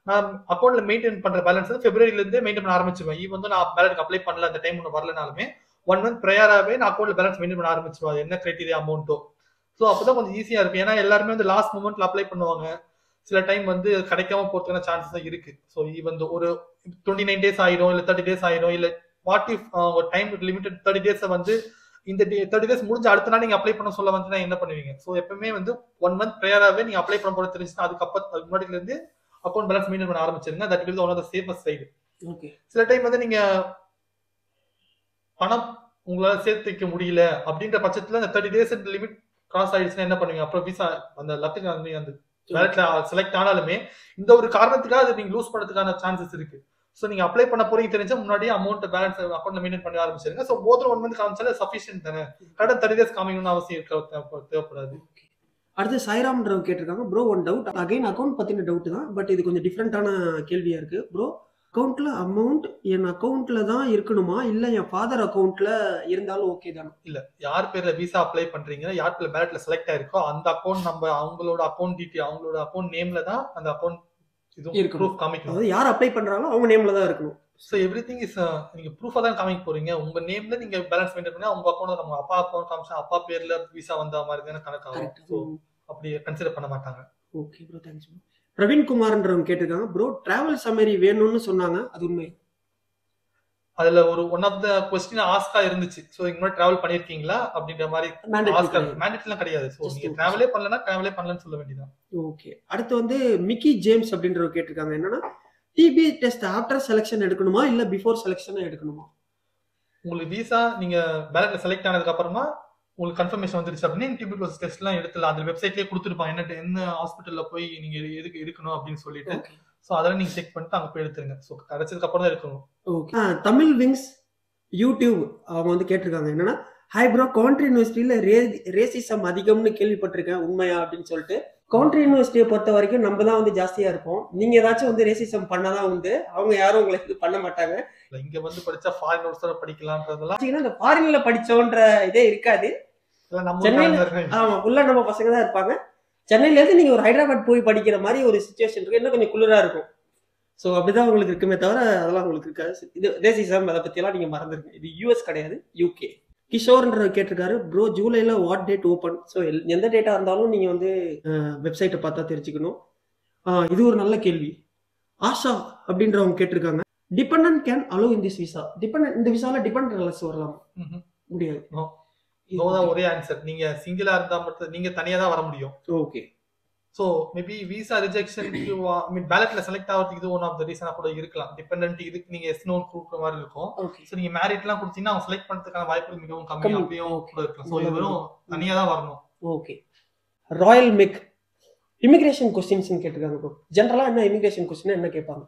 நான் அக்கௌண்ட்ல மெயின்டைன் பண்ற பேலன்ஸ் வந்து பிப்ரவரில இருந்து மெயின்டைன் பண்ண ஆரம்பிச்சிருவேன். ஈவன் வந்து நான் பேலட்டுக்கு அப்ளை பண்ணல அந்த டைம் ஒன்று வரலனாலுமே 1 month ப்ரையராகவே நான் அக்கௌண்ட்ல பேலன்ஸ் மெயின்டைன் பண்ண ஆரம்பிச்சிருவேன். அது என்ன கிரைட்டீரியா அமௌண்ட்டோ. ஸோ அப்பதான் கொஞ்சம் ஈஸியா இருக்கும். ஏன்னா எல்லாருமே வந்து லாஸ்ட் மூமெண்ட்ல அப்ளை பண்ணுவாங்க. சில டைம் வந்து கிடைக்காம போறதுக்கான சான்சஸ் இருக்கு. ஸோ ஈவன் ஒரு 29 days ஆயிடும், இல்ல 30 days ஆயிடும், இல்ல what if time limited 30 days வந்து இந்த 30 days முடிஞ்ச அடுத்த நாள் நீங்க அப்ளை பண்ண சொல்ல வந்து என்ன பண்ணுவீங்க? ஸோ எப்பவுமே வந்து 1 month ப்ரையராகவே நீங்க அப்ளை பண்ண போறது தெரிஞ்சுன்னா அதுக்கு முன்னாடில இருந்து அக்கௌண்ட் பேலன்ஸ் மெயின்டைன் பண்ண ஆரம்பிச்சிருங்க. That will be one of the safest side. Okay. சில டைம் வந்து நீங்க பணம் உங்களால சேர்த்து வைக்க முடியல அப்படின்ற பட்சத்துல அந்த 30 days லிமிட் கிராஸ் ஆயிடுச்சுன்னா என்ன பண்ணுவீங்க? அப்புறம் விசா அந்த லக்கு அந்த பேலட்ல செலக்ட் ஆனாலுமே இந்த ஒரு காரணத்துக்காக அதை நீங்க லூஸ் பண்ணதுக்கான சான்சஸ் இருக்கு. ஸோ நீங்க அப்ளை பண்ண போறீங்க தெரிஞ்சா முன்னாடியே அமௌண்ட் பேலன்ஸ் அக்கௌண்ட்ல மெயின்டைன் பண்ண ஆரம்பிச்சிருங்க. ஸோ போதும் 1 month காமிச்சாலே சஃபிஷியன்ட் தானே. கரெக்டாக 30 days காமிக்கணும்னு அவசியம் தேவைப்படாது. அடுத்து சாய்ராம்ன்றவங்க கேட்டிருக்காங்க, bro one doubt, again account பத்தின டவுட் தான், பட் இது கொஞ்சம் டிஃப்ரெண்டான கேள்வியா இருக்கு. ப்ரோ அக்கௌண்ட்ல அமௌண்ட் என் அக்கௌண்ட்ல தான் இருக்கணுமா இல்ல என் ஃபாதர் அக்கௌண்ட்ல இருந்தாலும் ஓகே தானே? இல்ல, யார் பேர்ல விசா அப்ளை பண்றீங்க, யார் பேர்ல பேலட்ல செலக்ட் ஆயிருக்கோ அந்த அக்கௌண்ட் நம்ம அவங்களோட அக்கௌண்ட் டீடைல் அவங்களோட அக்கௌண்ட் நேம்ல தான் அந்த அக்கௌண்ட் இது ப்ரூஃப் காமிக்கணும். அதாவது யார் அப்ளை பண்றாங்களோ அவங்க நேம்ல தான் இருக்கணும். ஸோ எவ்ரிதிங் இஸ் நீங்க ப்ரூஃபா தான் காமிக்க போறீங்க. உங்க நேம்ல நீங்க பேலன்ஸ் மெயின்டைன் பண்ணா உங்க அக்கௌண்ட் நம்ம அப்பா அக்கௌண்ட் காமிச்சா அப்பா பேர்ல விசா வந்த மாதிரி தானே கணக்காகும். ஸோ அப்படி கன்சிடர் பண்ண மாட்டாங்க. Okay bro, thanks bro. Praveen குமார்ன்றவங்க கேட்டிருக்காங்க, ப்ரோ டிராவல் சம்மரி வேணும்னு சொன்னாங்க, அது உண்மை? அதுல ஒரு ஒன் ஆஃப் த क्वेश्चन ஆஸ்கா இருந்துச்சு. சோ இங்க முன்னாடி டிராவல் பண்ணிருக்கீங்களா அப்படின்ற மாதிரி. ஆஸ்கா மேண்டேட்டரிலாம் கிடையாது. சோ நீங்க டிராவலே பண்ணலனா டிராவலே பண்ணலன்னு சொல்ல வேண்டியதான். ஓகே. அடுத்து வந்து மிக்கி ஜேம்ஸ் அப்படின்றவங்க கேட்டிருக்காங்க, என்னன்னா டிபி டெஸ்ட் ஆஃப்டர் செலக்ஷன் எடுக்கணுமா இல்ல பிஃபோர் செலக்ஷன் எடுக்கணுமா? உங்களுக்கு விசா நீங்க பேலட்ல செலக்ட் ஆனதுக்கு அப்புறமா உங்களுக்கு கன்ஃபர்மேஷன் வந்துருச்சு அப்படின்னா டியூபர்குலோசிஸ் டெஸ்ட் எல்லாம் எடுத்துல அந்த வெப்சைட்லயே கொடுத்துருப்பாங்க என்ன ஹாஸ்பிட்டல்ல போய் நீங்க எதுக்கு இருக்கணும் அப்படின்னு சொல்லிட்டு ஸோ அதெல்லாம் நீங்க செக் பண்ணிட்டு அங்க போய் எடுத்துருங்க. ஸோ கிடைச்சதுக்கு அப்புறம் தான் இருக்கணும். ஓகே. தமிழ் விங்ஸ் யூடியூப் அவங்க வந்து கேட்டிருக்காங்க என்னன்னா, ஹாய் ப்ரோ, கவுண்ட்ரி யூனிவர்சிட்டியில ரேசிசம் அதிகம்னு கேள்விப்பட்டிருக்கேன், உண்மையா அப்படின்னு சொல்லிட்டு. கவுண்ட்ரி யூனிவர்சிட்டியை பொறுத்த வரைக்கும் நம்ம தான் வந்து ஜாஸ்தியா இருப்போம். நீங்க ஏதாச்சும் வந்து ரேசிசம் பண்ணதான் உண்டு, அவங்க யாரும் உங்களை இது பண்ண மாட்டாங்க. இங்க வந்து படிச்சா ஃபாரின் ஒருத்தர படிக்கலாம்ன்றதெல்லாம் இந்த ஃபாரின்ல படிச்சோன்ற இதே இருக்காது. சென்னையில ஆமா உள்ள நம்ம பசங்க தான் இருப்பாங்க. சென்னையில இருந்து நீங்க ஒரு ஹைதராபாத் போய் படிக்கிற மாதிரி ஒரு சிச்சுவேஷன் இருக்கு, இன்னும் கொஞ்சம் குளிரா இருக்கும். ஸோ அப்படிதான் உங்களுக்கு இருக்குமே தவிர அதெல்லாம் உங்களுக்கு இருக்காது. இது ரேசிசம் அதை பத்தி எல்லாம் நீங்க மறந்துருங்க. இது யூஎஸ் கிடையாது, யூகே. கிஷோர்ன்ற கேட்டிருக்காரு, ப்ரோ ஜூலைல வாட் டேட் ஓப்பன்? ஸோ எந்த டேட்டா இருந்தாலும் நீங்க வந்து வெப்சைட்டை பார்த்தா தெரிஞ்சுக்கணும். இது ஒரு நல்ல கேள்வி. ஆஷா அப்படின்றவங்க கேட்டிருக்காங்க, dependent can allow in this visa. இந்த விசால டிபெண்டன்ட் வரலாம் முடியாது. ஒரே ஆன்சர். நீங்க சிங்கிளா இருந்தா மட்டும் நீங்க தனியா தான் வர முடியும். ஓகே. சோ மேபி விசா ரிஜெக்ஷனுக்கு பேலட்ல செலக்ட் ஆகிறதுக்கு இது ஒன் ஆஃப் த ரீசனா கூட இருக்கலாம். டிபெண்டன்ட் இதுக்கு நீங்க எஸ் நோ கொடுக்குற மாதிரி இருக்கும். சோ நீங்க மேரிட் எல்லாம் கொடுத்தீங்கன்னா அவங்க செலக்ட் பண்றதுக்கான வாய்ப்புகள் மிகவும் கம்மி அப்படியும் கூட இருக்கலாம். சோ இது வெறும் தனியா தான் வரணும். ஓகே. ராயல் மிக் இமிகிரேஷன் கொஸ்டின்ஸ் கேட்டிருக்காங்க ப்ரோ. ஜெனரலா என்ன இமிகிரேஷன் கொஸ்டின் என்ன கேட்பாங்க?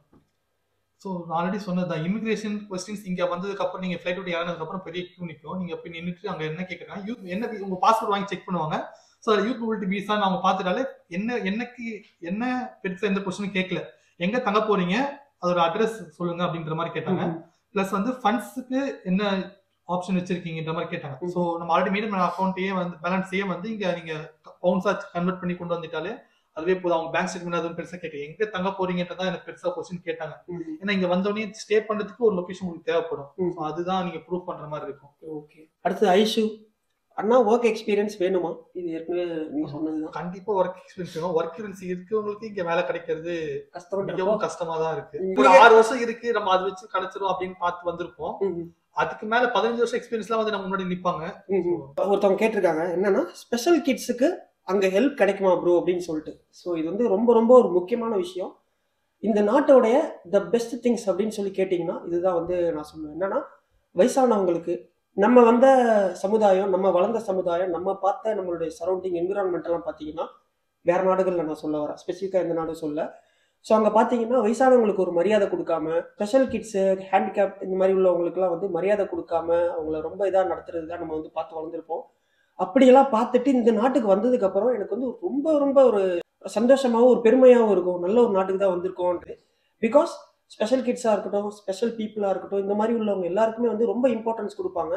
ஸோ நான் ஆல்ரெடி சொன்னதுதான், இமிகிரேஷன் கொஸ்டின்ஸ் இங்க வந்ததுக்கு அப்புறம் நீங்க ஃபிளைட் விட்டு இறங்கினதுக்கு அப்புறம் பெரிய கியூ நிற்கும். நீங்க போய் நின்றுட்டு அங்க என்ன கேட்கறாங்க, என்ன உங்க பாஸ்போர்ட் வாங்கி செக் பண்ணுவாங்க. ஸோ யூத் மொபிலிட்டி விசான்னு அவங்க பார்த்துட்டாலே என்ன பெருசா எந்த கொஸ்டினும் கேட்கல. எங்க தங்க போறீங்க, அதோட அட்ரஸ் சொல்லுங்க அப்படின்ற மாதிரி கேட்டாங்க. பிளஸ் வந்து ஃபண்ட்ஸுக்கு என்ன ஆப்ஷன் வச்சிருக்கீங்கன்ற மாதிரி கேட்டாங்க. ஸோ நம்ம ஆல்ரெடி மீடியம் அக்கௌண்ட்டையே வந்து பேலன்ஸையே வந்து இங்க நீங்க பவுன்ஸா கன்வெர்ட் பண்ணி கொண்டு வந்துட்டாலே அதுவே போதும். அவங்க பேங்க் ஸ்டேட்மெண்ட் அதுவும் பெருசா கேட்க எங்க தங்க போறீங்கன்றதான் எனக்கு பெருசா கொஸ்டின் கேட்டாங்க. ஏன்னா இங்க வந்தோடனே ஸ்டே பண்றதுக்கு ஒரு லொகேஷன் உங்களுக்கு தேவைப்படும். அதுதான் நீங்க ப்ரூவ் பண்ற மாதிரி இருக்கும். ஓகே. அடுத்து ஐஷு அண்ணா, ஒர்க் எக்ஸ்பீரியன்ஸ் வேணுமா? இது ஏற்கனவே நீங்க சொன்னதுதான். கண்டிப்பா ஒர்க் எக்ஸ்பீரியன்ஸ் வேணும். ஒர்க் எக்ஸ்பீரியன்ஸ் இருக்கவங்களுக்கு இங்க வேலை கிடைக்கிறது மிகவும் கஷ்டமா தான் இருக்கு. ஒரு 6 வருஷம் இருக்கு, நம்ம அதை வச்சு கிடைச்சிரும் அப்படின்னு பார்த்து வந்திருப்போம். அதுக்கு மேல 15 வருஷம் எக்ஸ்பீரியன்ஸ் எல்லாம் வந்து நம்ம முன்னாடி நிப்பாங்க. ஒருத்தவங்க கேட்டிருக்காங்க என்னன்னா, ஸ்பெஷல் கிட்ஸுக்கு அங்க ஹெல்ப் கிடைக்குமா ப்ரோ அப்படின்னு சொல்லிட்டு. ஸோ இது வந்து ரொம்ப ரொம்ப ஒரு முக்கியமான விஷயம். இந்த நாட்டோடைய த பெஸ்ட் திங்ஸ் அப்படின்னு சொல்லி கேட்டிங்கன்னா இதுதான் வந்து நான் சொல்லுவேன். என்னன்னா, வயசானவங்களுக்கு நம்ம வந்த சமுதாயம், நம்ம வளர்ந்த சமுதாயம், நம்ம பார்த்த நம்மளுடைய சரௌண்டிங் என்விரான்மெண்ட் எல்லாம் பார்த்தீங்கன்னா வேற நாடுகளில் நான் சொல்ல வரேன், ஸ்பெசிஃபிக்காக இந்த நாடு சொல்ல. ஸோ அங்கே பார்த்தீங்கன்னா வயசானவங்களுக்கு ஒரு மரியாதை கொடுக்காம, ஸ்பெஷல் கிட்ஸு, ஹேண்டிகேப் இந்த மாதிரி உள்ளவங்களுக்குலாம் வந்து மரியாதை கொடுக்காம அவங்கள ரொம்ப இதாக நடத்துறது தான் நம்ம வந்து பார்த்து வளர்ந்துருப்போம். அப்படியெல்லாம் பார்த்துட்டு இந்த நாட்டுக்கு வந்ததுக்கு அப்புறம் எனக்கு வந்து ரொம்ப ரொம்ப ஒரு சந்தோஷமாகவும் ஒரு பெருமையாகவும் இருக்கும். நல்ல ஒரு நாட்டுக்கு தான் வந்திருக்கோன்ட்டு. பிகாஸ் ஸ்பெஷல் கிட்ஸாக இருக்கட்டும், ஸ்பெஷல் பீப்புளாக இருக்கட்டும், இந்த மாதிரி உள்ளவங்க எல்லாருக்குமே வந்து ரொம்ப இம்பார்ட்டன்ஸ் கொடுப்பாங்க.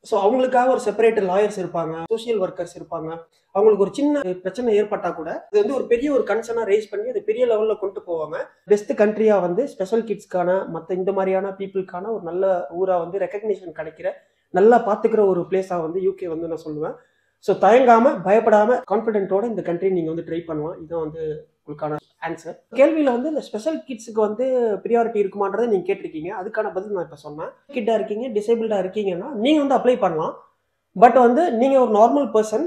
ஸோ அவங்களுக்காக ஒரு செப்பரேட் லாயர்ஸ் இருப்பாங்க, சோசியல் ஒர்க்கர்ஸ் இருப்பாங்க. அவங்களுக்கு ஒரு சின்ன பிரச்சனை ஏற்பட்டா கூட இது வந்து ஒரு பெரிய ஒரு கன்சர்னா ரைஸ் பண்ணி அது பெரிய லெவலில் கொண்டு போவாங்க. பெஸ்ட் கண்ட்ரியா வந்து ஸ்பெஷல் கிட்ஸ்க்கான மற்ற இந்த மாதிரியான பீப்புளுக்கான ஒரு நல்ல ஊரா வந்து ரெக்கக்னிஷன் கிடைக்கிற, நல்லா பார்த்துக்கிற ஒரு பிளேஸாக வந்து யூகே வந்து நான் சொல்லுவேன். ஸோ தயங்காம, பயப்படாம, கான்ஃபிடென்ட்டோட இந்த கண்ட்ரி நீங்க வந்து ட்ரை பண்ணலாம். இதுதான் வந்து உங்களுக்கான ஆன்சர். கேள்வியில வந்து இந்த ஸ்பெஷல் கிட்ஸுக்கு வந்து ப்ரியாரிட்டி இருக்குமான்றதை நீங்க கேட்டிருக்கீங்க. அதுக்கான பதில் நான் இப்போ சொன்னேன். கிட்டா இருக்கீங்க, டிசேபிள்டா இருக்கீங்கன்னா நீங்க வந்து அப்ளை பண்ணலாம். பட் வந்து நீங்க ஒரு நார்மல் பர்சன்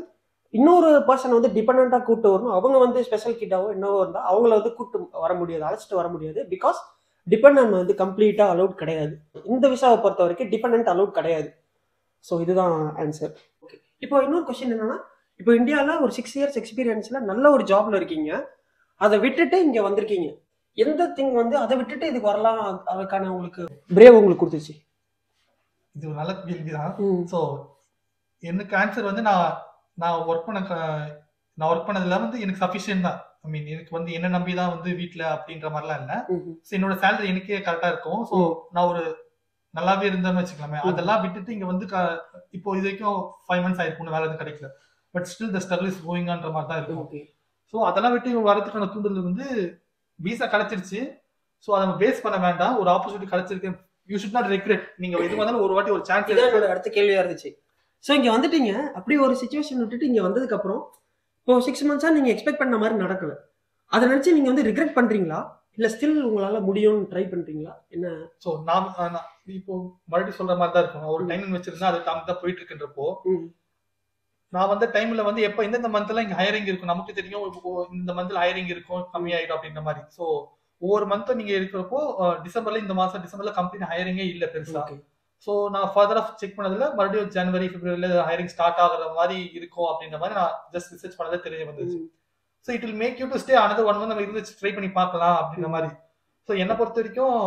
இன்னொரு பர்சன் வந்து டிபெண்டா கூப்பிட்டு வரணும். அவங்க வந்து ஸ்பெஷல் கிட்டாவோ என்னவோ இருந்தால் அவங்கள வந்து கூப்பிட்டு வர முடியாது, அழைச்சிட்டு வர முடியாது. பிகாஸ் டிபெண்டன்ட் வந்து கம்ப்ளீட்டா அலௌட் கிடையாது. இந்த விசாவை பொறுத்த வரைக்கும் டிபெண்டன்ட் அலௌட் கிடையாது. ஸோ இதுதான் ஆன்சர். ஓகே. இப்போ இன்னொரு கொஸ்டின் என்னன்னா, இப்போ இந்தியாவில் ஒரு 6 இயர்ஸ் எக்ஸ்பீரியன்ஸ்ல நல்ல ஒரு ஜாப்ல இருக்கீங்க, அதை விட்டுட்டு இங்க வந்திருக்கீங்க. எந்த திங் வந்து அதை விட்டுட்டு இதுக்கு வரலாம், அதுக்கான உங்களுக்கு பிரேவ் உங்களுக்கு கொடுத்துச்சு? இது ஒரு நல்ல கேள்விதான். ஸோ எனக்கு ஆன்சர் வந்து நான் ஒர்க் பண்ணதுல வந்து எனக்கு சஃபிஷியன்ட் தான். ஐ மீன் எனக்கு வந்து என்ன நம்பி தான் வந்து வீட்டுல அப்படின்ற மாதிரிலாம் இல்லை. ஸோ என்னோட சேலரி எனக்கே கரெக்டா இருக்கும். ஸோ நான் ஒரு நல்லாவே இருந்தேன்னு வச்சுக்கலாமே. அதெல்லாம் விட்டுட்டு இங்க வந்து இப்போ இது வரைக்கும் 5 months ஆயிருக்கும், வேலை எதுவும் கிடைக்கல. But still the struggle is கோயிங்ன்ற மாதிரி தான் இருக்கும். ஸோ அதெல்லாம் விட்டு வரதுக்கான தூண்டல் வந்து விசா கிடைச்சிருச்சு. ஸோ அதை நம்ம பேஸ் பண்ண வேண்டாம். ஒரு ஆப்பர்ச்சுனிட்டி கிடைச்சிருக்கு, யூ ஷுட் நாட் ரெக்ரெட். நீங்க எது வந்தாலும் ஒரு வாட்டி ஒரு சான்ஸ். அடுத்த கேள்வியா இருந்துச்சு. ஸோ இங்க வந்துட்டீங்க, அப்படி ஒரு சிச்சுவேஷன் விட்டுட்டு இங்க வந்ததுக்கு அப்புறம் இப்போ 6 months நீங்க எக்ஸ்பெக்ட் பண்ண மாதிரி நடக்கல. அதை நினைச்சு நீங்க வந்து ரிக்ரெட் பண்றீங்களா, இல்ல ஸ்டில் உங்களால முடியும்னு ட்ரை பண்றீங்களா என்ன? ஸோ நான் இப்போ மறுபடியும் சொல்ற மாதிரி தான் இருக்கும். ஒரு டைமிங் வச்சிருந்தா அது தாங்க தான் போயிட்டு இருக்குன்றப்போ நான் வந்த டைம்ல வந்து எப்ப எந்தெந்த மந்த்ல இங்க ஹையரிங் இருக்கும் நமக்கு தெரியும். இந்த மந்த்ல ஹையரிங் இருக்கும், கம்மியாயிடும் அப்படின்ற மாதிரி. ஸோ ஒவ்வொரு மந்த்தும் நீங்க இருக்கிறப்போ டிசம்பர்ல, இந்த மாசம் டிசம்பர்ல கம்பெனி ஹையரிங்கே இல்ல பெருசா. ஸோ நான் ஃபர்தரா செக் பண்ணதுல மறுபடியும் ஜனவரி பிப்ரவரியில ஹையரிங் ஸ்டார்ட் ஆகுற மாதிரி இருக்கும் அப்படின்ற மாதிரி நான் ஜஸ்ட் ரிசர்ச் பண்ணதே தெரிய வந்துச்சு. So it will make you to stay another 1 month நம்ம இருந்து ட்ரை பண்ணி பார்க்கலாம் அப்படின்ற மாதிரி. ஸோ என்னை பொறுத்த வரைக்கும்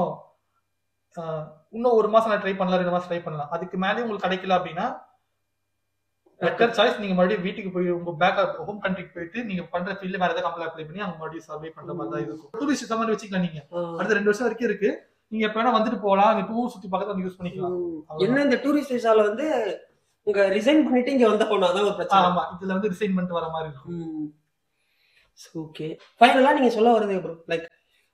இன்னும் 1 மாசம் நான் ட்ரை பண்ணலாம், 2 மாசம் ட்ரை பண்ணலாம். அதுக்கு மேலே உங்களுக்கு கிடைக்கல அப்படின்னா பெட்டர் சாய்ஸ் நீங்க மறுபடியும் வீட்டுக்கு போய் உங்க பேக் ஹோம் கண்ட்ரிக்கு போயிட்டு நீங்க பண்ற ஃபீல்ட்ல வேற ஏதாவது கம்பெனி அப்ளை பண்ணி அங்க மறுபடியும் சர்வே பண்ற மாதிரி தான் இருக்கும். டூரிஸ்ட் மாதிரி வச்சுக்கலாம் நீங்க. அடுத்த 2 வருஷம் வரைக்கும் இருக்கு. நீங்க எப்ப வேணா வந்துட்டு போகலாம், அங்க டூர் சுத்தி பார்க்க வந்து யூஸ் பண்ணிக்கலாம். என்ன இந்த டூரிஸ்ட் விசால வந்து உங்க ரிசைன் பண்ணிட்டு இங்க வந்த போனா தான் ஒரு பிரச்சனை. ஆமா, இதுல வந்து ரிசைன் பண்ணிட்டு வர மாதிரி இருக்கும். ஓகே, ஃபைனலா நீங்க சொல்ல வரது ப்ரோ, லைக்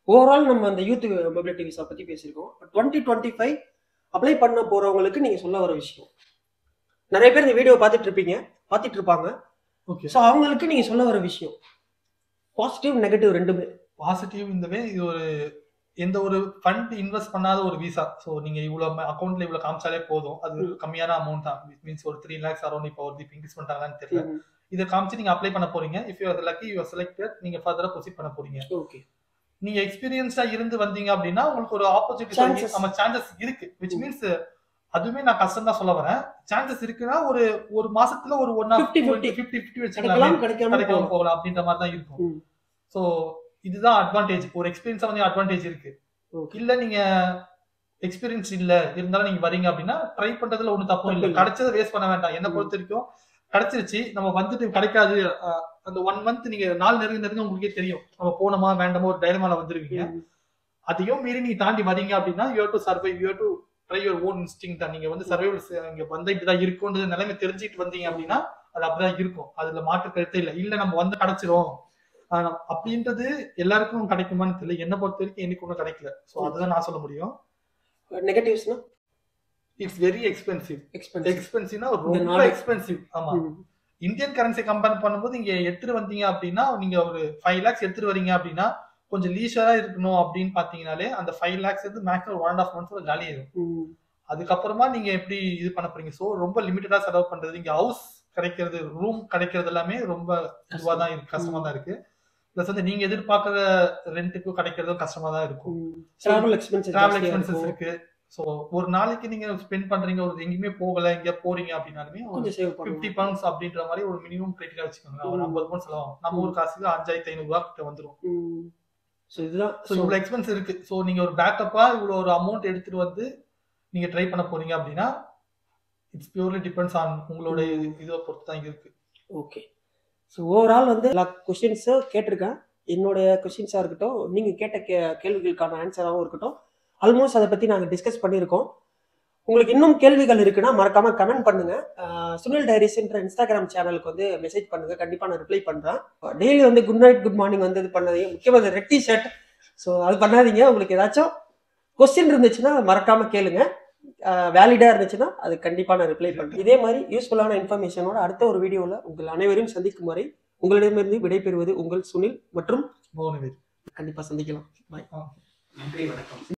ஓவரால் நம்ம அந்த யூத் மொபிலிட்டி விசா பத்தி பேசியிருக்கோம். 2025 அப்ளை பண்ண போறவங்களுக்கு நீங்க சொல்ல வர விஷயம், நிறைய பேர் இந்த வீடியோ பார்த்துட்டு இருப்பாங்க. ஓகே, ஸோ அவங்களுக்கு நீங்க சொல்ல வர விஷயம் பாசிட்டிவ் நெகட்டிவ் ரெண்டுமே. பாசிட்டிவ் இந்த வே இது ஒரு எந்த ஒரு ஃபண்ட் இன்வெஸ்ட் பண்ணாத ஒரு விசா. ஸோ நீங்க இவ்வளவு அக்கௌண்ட்ல இவ்வளவு காமிச்சாலே போதும், அது கம்மியான அமௌண்ட் தான். மீன்ஸ் ஒரு 3 lakhs அரௌண்ட் இப்போ ஒரு இன்க்ரீஸ் பண்ணிட்டாங்கன்னு தெரியல. இதை காமிச்சு நீங்க அப்ளை பண்ண போறீங்க. If you are lucky you are selected, நீங்க ஃபர்தரா ப்ரொசீட் பண்ண போறீங்க. ஓகே, நீங்க எக்ஸ்பீரியன்ஸா இருந்து வந்தீங்க அப்படின்னா உங்களுக்கு ஒரு ஆப்பர்ச்சுனிட்டி நம்ம சான்சஸ் இருக்கு. which மீன்ஸ் அதுவுமே நான் கஷ்டம் தான் சொல்ல வரேன். சான்சஸ் இருக்குன்னா ஒரு மாசத்துல ஒரு 50-50 வச்சுக்கலாம், கிடைக்காம போகலாம் அப்படின்ற மாதிரி தான் இருக்கும். சோ இதுதான் அட்வான்டேஜ். ஒரு எக்ஸ்பீரியன்ஸா வந்து அட்வான்டேஜ் இருக்கு. இல்ல நீங்க எக்ஸ்பீரியன்ஸ் இல்ல இருந்தாலும் நீங்க வரீங்க அப்படின்னா ட்ரை பண்றதுல ஒண்ணு தப்பும் இல்ல. கிடைச்சதை வேஸ்ட் பண்ண வேண்டாம். என்ன பொறுத்த வரைக்கும் கிடைச்சிருச்சு, நம்ம வந்துட்டு கிடைக்காது. அந்த 1 month நீங்க நாள் நெருங்க உங்களுக்கே தெரியும் நம்ம போனோமா வேண்டாமோ ஒரு டைலமால வந்துருவீங்க. அதையும் மீறி நீங்க தாண்டி வரீங்க அப்படின்னா you have to survive, you have to try your own instinct. நீங்க வந்து சர்வைவல் இங்க வந்து இப்படிதான் இருக்கும்ன்றது நிலைமை தெரிஞ்சுட்டு வந்தீங்க அப்படின்னா அது அப்படிதான் இருக்கும். அதுல மாற்று கருத்தே இல்லை. இல்ல நம்ம வந்து கிடைச்சிரும் அப்படின்றது எல்லாருக்கும் கிடைக்குமான்னு தெரியல. என்ன பொறுத்த வரைக்கும் எனக்கு ஒன்றும் கிடைக்கல. ஸோ அதுதான் நான் சொல்ல முடியும். நெகட்டிவ்ஸ்னா இட்ஸ் வெரி எக்ஸ்பென்சிவ். எக்ஸ்பென்சிவ்னா ரொம்ப எக்ஸ்பென்சிவ். ஆமா, இந்தியன் கரன்சி கம்பேர் பண்ணும்போது இங்க எடுத்துட்டு வந்தீங்க அப்படின்னா நீங்க ஒரு 5 lakhs எடுத்துட்டு வரீங்க அப்படின்னா கொஞ்சம் லீஷரா இருக்கணும் அப்படின்னு பாத்தீங்கன்னாலே அந்த 5 lakhs வந்து மேக்ஸிமம் 1.5 months காலி ஆயிடும். அதுக்கப்புறமா நீங்க எப்படி இது பண்ண போறீங்க? ஸோ ரொம்ப லிமிட்டடா செலவு பண்றது. இங்க ஹவுஸ் கிடைக்கிறது, ரூம் கிடைக்கிறது எல்லாமே ரொம்ப இதுவா தான் இருக்கு, கஷ்டமா தான் இருக்கு. பிளஸ் வந்து நீங்க எதிர்பார்க்கிற ரெண்டுக்கும் கிடைக்கிறதும் கஷ்டமா தான் இருக்கும். டிராவல் எக்ஸ்பென்சஸ் இருக்கு. சோ ஒரு நாளைக்கு நீங்க ஸ்பெண்ட் பண்றீங்க, ஒரு எங்கேயுமே போகல, எங்க போறீங்க அப்படின்னாலுமே £50 அப்படின்ற மாதிரி ஒரு மினிமம் கிரெடிட்டா வச்சுக்கோங்க. ஒரு 50 pounds செலவாகும். நம்ம ஒரு காசுக்கு 5500 கிட்ட வந்துடும். சோ இதுதான் இவ்வளவு எக்ஸ்பென்ஸ் இருக்கு. சோ நீங்க ஒரு பேக்கப்பா இவ்வளவு ஒரு அமௌண்ட் எடுத்துட்டு வந்து நீங்க ட்ரை பண்ண போறீங்க அப்படின்னா இட்ஸ் பியூர்லி டிபெண்ட்ஸ் ஆன் உங்களோட இதை பொறுத்து தான் இருக்கு. ஓகே, ஸோ ஓவரால் வந்து எல்லா கொஸ்டின்ஸை கேட்டிருக்கேன். என்னோட கொஸ்டின்ஸாக இருக்கட்டும், நீங்கள் கேட்ட கேள்விகளுக்கான ஆன்சராகவும் இருக்கட்டும், ஆல்மோஸ்ட் அதை பற்றி நாங்கள் டிஸ்கஸ் பண்ணியிருக்கோம். உங்களுக்கு இன்னும் கேள்விகள் இருக்குன்னா மறக்காமல் கமெண்ட் பண்ணுங்கள். சுனில் டைரிஸ்ன்ற இன்ஸ்டாகிராம் சேனலுக்கு வந்து மெசேஜ் பண்ணுங்கள், கண்டிப்பாக நான் ரிப்ளை பண்ணுறேன். டெய்லி வந்து குட் நைட் குட் மார்னிங் வந்து இது பண்ணாதீங்க, முக்கியமாக ரெட் டி ஷர்ட். ஸோ அது பண்ணாதீங்க. உங்களுக்கு ஏதாச்சும் கொஸ்டின் இருந்துச்சுன்னா மறக்காமல் கேளுங்க. வேலிடாக இருந்துச்சுன்னா அது கண்டிப்பாக நான் ரிப்ளை பண்ணுறேன். இதே மாதிரி யூஸ்ஃபுல்லான இன்ஃபர்மேஷனோட அடுத்த ஒரு வீடியோவில் உங்கள் அனைவரையும் சந்திக்கும் வரை உங்களிடமிருந்து விடைபெறுவது உங்கள் சுனில் மற்றும் மோகனவேல். கண்டிப்பாக சந்திக்கலாம். பாய். நன்றி, வணக்கம்.